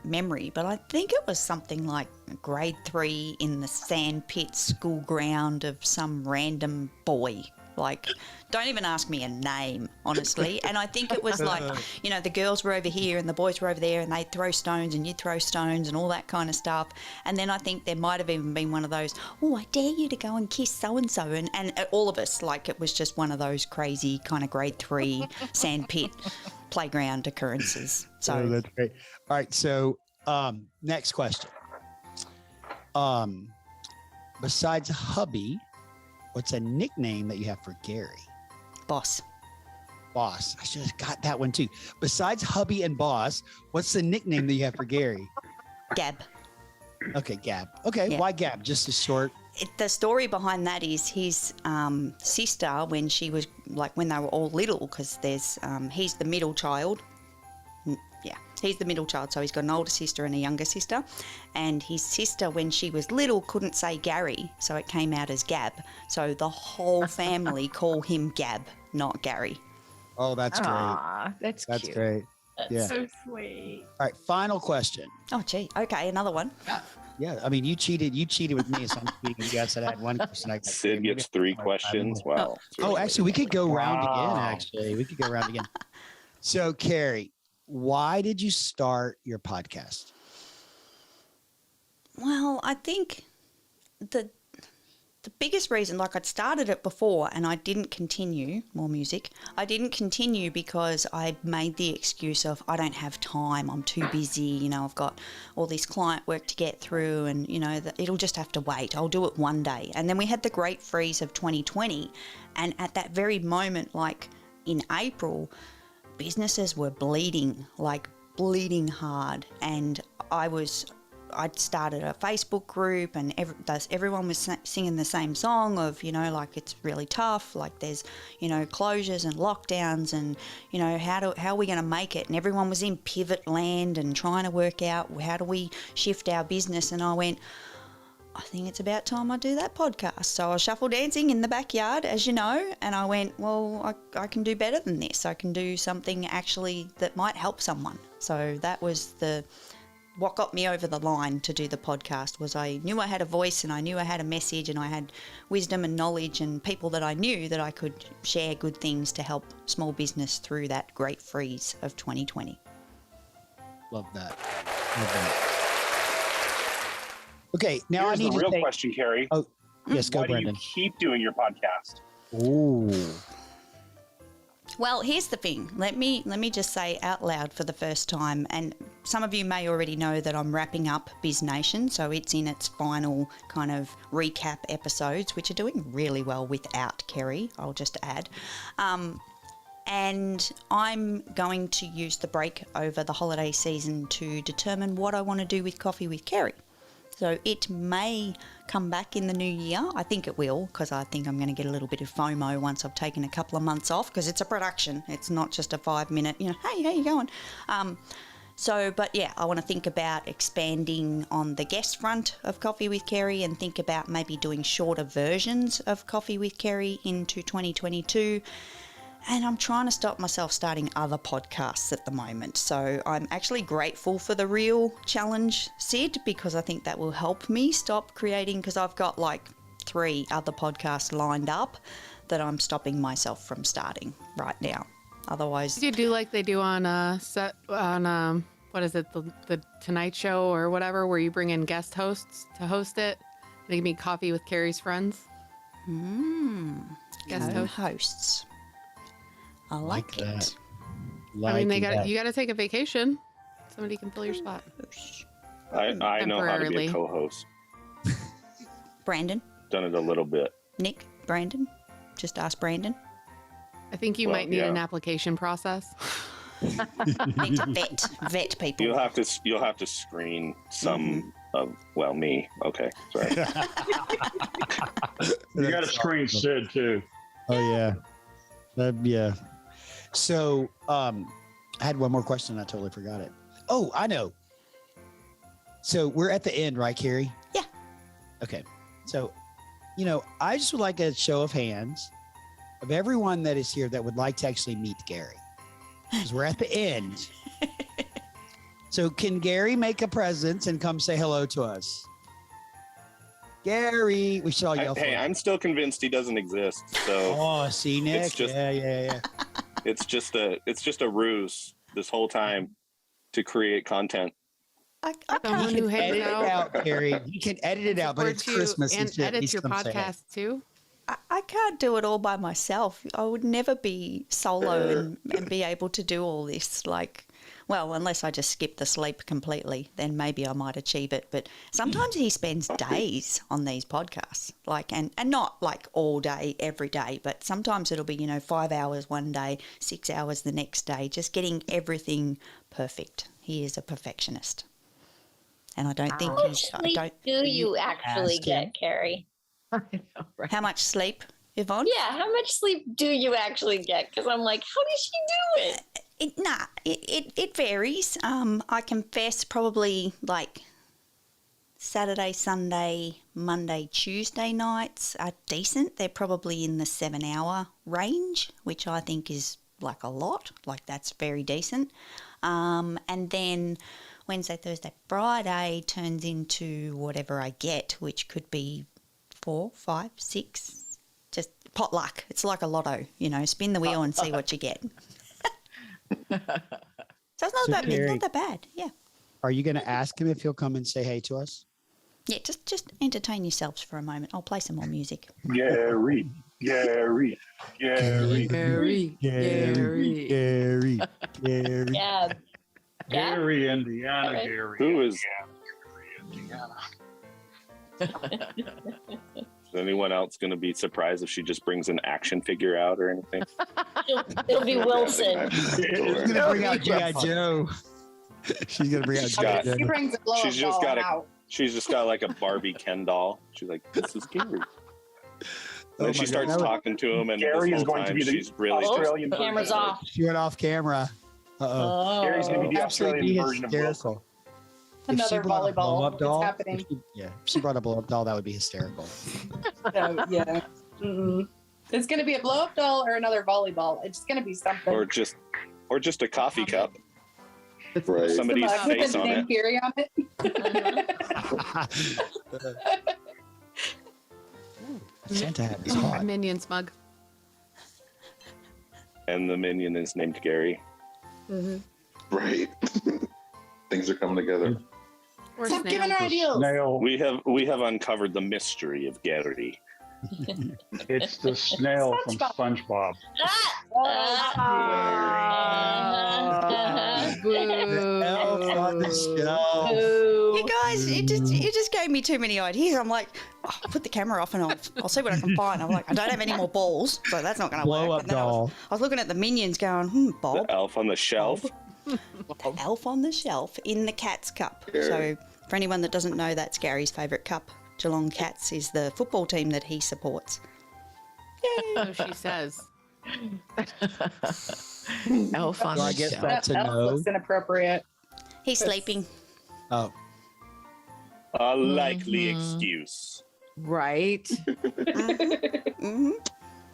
A: memory, but I think it was something like grade 3 in the sandpit school ground of some random boy. Like, don't even ask me a name, honestly. And I think it was like, you know, the girls were over here and the boys were over there, and they'd throw stones and you'd throw stones and all that kind of stuff. And then I think there might have even been one of those, oh, I dare you to go and kiss so-and-so. And all of us, like, it was just one of those crazy kind of grade 3 sandpit playground occurrences. So
B: that's great. All right. So next question. Besides hubby, what's a nickname that you have for Gary?
A: Boss.
B: Boss. I should have got that one too. Besides hubby and boss, what's the nickname that you have for Gary?
A: Gab.
B: Okay, Gab. Okay,
A: Yeah.
B: Why Gab? Just a short.
A: The story behind that is his sister, when she was, like, when they were all little, because there's he's the middle child. Yeah, he's the middle child, so he's got an older sister and a younger sister. And his sister, when she was little, couldn't say Gary, so it came out as Gab. So the whole family call him Gab, not Gary.
B: Oh, that's great.
C: Aw, that's cute.
B: Great. Yeah.
E: So sweet.
B: All right, final question.
A: Oh, gee. Okay, another one.
B: Yeah, I mean, you cheated with me, so I'm cheating. You guys said I had one question. I got
L: Sid gets 3 questions. Wow.
B: Oh, actually, we could go round
N: Wow.
B: again. Actually, we could go round again. So, Carrie, why did you start your podcast?
A: Well, I think the biggest reason, like, I'd started it before and I didn't continue, more music. I didn't continue because I made the excuse of I don't have time, I'm too busy, you know, I've got all this client work to get through, and, you know, it'll just have to wait. I'll do it one day. And then we had the great freeze of 2020, and at that very moment, like in April, businesses were bleeding, like bleeding hard, and I'd started a Facebook group, and everyone was singing the same song of, you know, like, it's really tough, like there's, you know, closures and lockdowns, and, you know, how are we going to make it? And everyone was in pivot land and trying to work out how do we shift our business. And I went, I think it's about time I do that podcast. So I was shuffle dancing in the backyard, as you know, and I went, well, I can do better than this. I can do something actually that might help someone. So that was what got me over the line to do the podcast. Was I knew I had a voice, and I knew I had a message, and I had wisdom and knowledge and people that I knew that I could share good things to help small business through that great freeze of 2020.
B: Love that. Okay, now
N: Here's
B: I need
N: the
B: to
N: real question, Carrie.
B: Oh, yes, go,
N: Why
B: Brendan.
N: do you keep doing your podcast?
B: Ooh.
A: Well, here's the thing. Let me just say out loud for the first time, and some of you may already know that I'm wrapping up Biz Nation, so it's in its final kind of recap episodes, which are doing really well without Kerry, I'll just add. And I'm going to use the break over the holiday season to determine what I want to do with Coffee with Kerry. So it may come back in the new year. I think it will, because I think I'm going to get a little bit of FOMO once I've taken a couple of months off, because it's a production. It's not just a 5-minute, you know, hey, how you going? But yeah, I want to think about expanding on the guest front of Coffee with Kerry, and think about maybe doing shorter versions of Coffee with Kerry into 2022. And I'm trying to stop myself starting other podcasts at the moment. So I'm actually grateful for the real challenge, Sid, because I think that will help me stop creating, because I've got like 3 other podcasts lined up that I'm stopping myself from starting right now. Otherwise,
I: You do like they do on set on what is it, the Tonight Show or whatever, where you bring in guest hosts to host it. They give me coffee with Carrie's friends. Guest
A: hosts. I like it.
I: I mean, you got to take a vacation. Somebody can fill your spot.
L: I know how to be
I: Temporarily.
L: a co-host.
A: Brandon,
L: Done it a little bit.
A: Nick, Brandon. Just ask Brandon.
I: I think you
L: Well,
I: might need
L: yeah.
I: an application process.
A: Need to vet people.
L: You'll have to screen some of me. Okay, sorry.
J: You got to screen Sid too.
B: Oh yeah. Yeah. So I had one more question. I totally forgot it. Oh, I know. So we're at the end, right, Carrie?
A: Yeah.
B: Okay. So, I just would like a show of hands of everyone that is here that would like to actually meet Gary. Because we're at the end. So can Gary make a presence and come say hello to us? Gary, we should all yell for
L: Hey,
B: him.
L: I'm still convinced he doesn't exist. So
B: Oh, see, Nick?
L: It's just-
B: yeah.
L: it's just a ruse this whole time to create content.
I: Someone who hangs
B: Edit it
I: out.
B: out, Gary. You can edit it out, but it's
I: supports you
B: Christmas
I: and
B: shit.
I: edits
B: He's
I: your
B: come say hey.
I: podcast too.
A: I can't do it all by myself. I would never be solo and be able to do all this. Unless I just skip the sleep completely, then maybe I might achieve it. But sometimes he spends days on these podcasts, and not like all day, every day, but sometimes it'll be, 5 hours one day, 6 hours the next day, just getting everything perfect. He is a perfectionist. And I don't think
D: How much sleep do you actually
B: ask
D: get,
B: him?
D: Carrie?
A: How much sleep, Yvonne?
D: Yeah, how much sleep do you actually get? Because I'm like, how does she do it?
A: It varies. I confess probably like Saturday, Sunday, Monday, Tuesday nights are decent. They're probably in the 7-hour range, which I think is like a lot. Like that's very decent. And then Wednesday, Thursday, Friday turns into whatever I get, which could be 4, 5, 6. Just potluck. It's like a lotto, spin the wheel and see what you get. So it's not
B: Carrie,
A: that bad. Yeah.
B: Are you going to ask him if he'll come and say hey to us?
A: Yeah, just entertain yourselves for a moment. I'll play some more music.
J: Gary.
B: Gary.
D: Yeah.
J: Gary, Indiana.
D: Okay.
J: Gary.
L: Who is?
J: Indiana.
L: Is anyone else going to be surprised if she just brings an action figure out or anything?
D: It'll be Wilson.
B: She's going to bring out G.I. Joe. She's going to bring out G.I. Joe.
G: He brings a blow up
L: She's just
G: doll
L: got
G: out.
L: She's just got like a Barbie Ken doll. She's like, this is Gary. And then she
B: my
L: starts
B: God.
L: talking to him, and
N: Gary
L: this
N: is
L: whole
N: going to
L: time
N: be the
L: she's really
N: Australian
L: just,
D: Camera's
N: version.
D: off.
B: She went off camera. Uh-oh.
N: Gary's going to be the
B: Absolutely be
N: Australian version of Wilson.
B: hysterical. If she
G: Another
B: brought a
G: volleyball.
B: blow-up
G: It's
B: doll,
G: happening.
B: if she brought a blow-up doll, that would be hysterical.
G: So, yeah. Mm-mm. It's going to be a blow up doll or another volleyball. It's going to be something.
L: or just a coffee cup.
M: Right.
L: Somebody's
G: With
L: face
G: the
L: on
G: name
L: it.
G: Carrie on it.
B: Santa hat is hot.
I: Minion smug.
L: And the minion is named Gary.
M: Right. Things are coming together.
I: Or
G: Stop
I: snail.
G: giving her ideas.
J: Snail.
L: We have uncovered the mystery of Gary.
J: It's the snail from SpongeBob.
B: Elf on the shelf.
A: You guys, you just gave me too many ideas. I'm like, I'll put the camera off and I'll see what I can find. I'm like, I don't have any more balls, so that's not going to work.
B: Blow-up
A: And then
B: doll.
A: I was looking at the minions going, Bob,
L: The elf on the shelf.
A: the elf on the shelf in the Cats Cup. So for anyone that doesn't know, that's Gary's favourite cup. Geelong Cats is the football team that he supports.
I: So she says.
C: Elf on
B: So I
C: the
B: guess
C: shelf.
B: that's a
G: That
B: no.
G: looks inappropriate.
A: He's sleeping.
B: Oh,
L: A likely excuse.
C: Right.
A: Mm-hmm.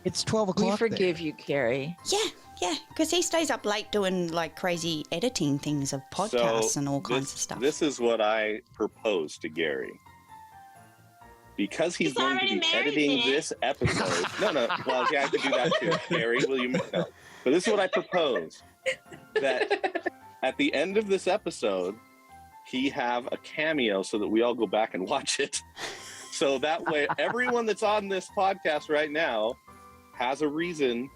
B: it's 12
C: We
B: o'clock. there.
C: forgive you, Carrie.
A: Yeah, because he stays up late doing like crazy editing things of podcasts and all kinds of stuff.
L: This is what I propose to Gary. because he's going to
E: already
L: be
E: married,
L: editing
E: Nick.
L: this episode. No. Well, yeah, I could do that too. Carrie, will you? No. But this is what I propose: that at the end of this episode, he have a cameo so that we all go back and watch it. So that way, everyone that's on this podcast right now has a reason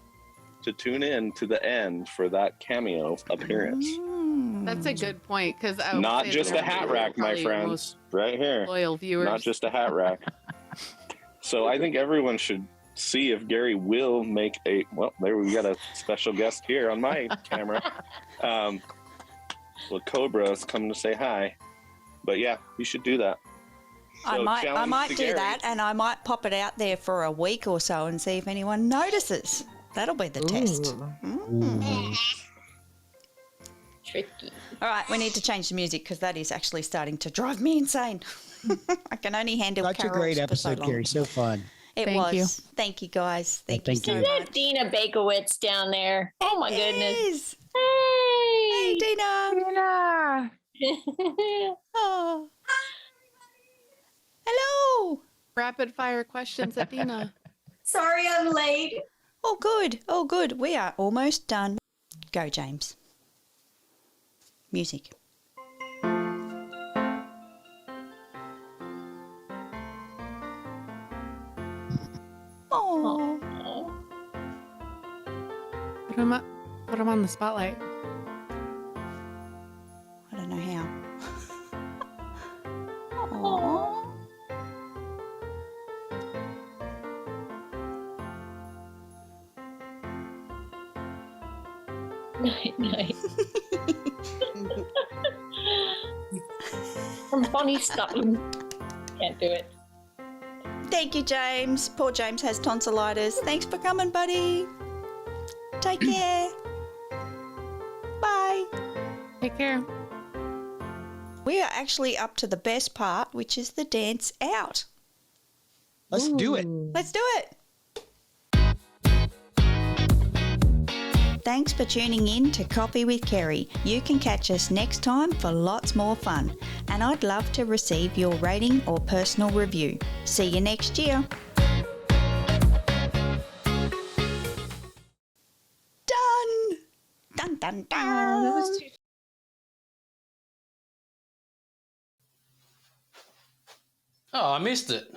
L: to tune in to the end for that cameo appearance.
I: That's a good point because
L: Not just a hat rack, my friends. Right here.
I: Loyal viewers.
L: Not just a hat rack. So I think everyone should see if Gary will make a. Well, there we got a special guest here on my camera. Well, Cobra is coming to say hi. But yeah, you should do that.
A: I
L: So
A: might
L: challenge to
A: do
L: Gary.
A: that, and I might pop it out there for a week or so and see if anyone notices. That'll be the test.
D: Tricky.
A: All right, we need to change the music because that is actually starting to drive me insane. I can only handle
B: Such a
A: carols
B: great
A: for
B: episode,
A: so long.
B: Carrie. So fun.
A: It
K: Thank
A: was.
K: you.
A: Thank you, guys. Thank you
B: Thank
A: so
B: you.
D: Is
A: much.
D: that Dina Bakowitz down there? Oh my goodness.
A: Yes.
D: Hey.
A: Hey, Dina.
C: Dina.
A: Oh. Hello.
I: Rapid fire questions, Athena.
P: Sorry I'm late.
A: Oh, good. Oh, good. We are almost done. Go, James. Music. Oh.
I: Put him on the spotlight.
A: I don't know how. Aww.
D: Night. Some funny stuff. Can't do it.
A: Thank you, James. Poor James has tonsillitis. Thanks for coming, buddy. Take care. Bye.
I: Take care.
A: We are actually up to the best part, which is the dance out.
B: Let's do it.
A: Let's do it. Thanks for tuning in to Coffee with Kerry. You can catch us next time for lots more fun. And I'd love to receive your rating or personal review. See you next year. Done. Dun, dun, dun.
Q: Oh, I missed it.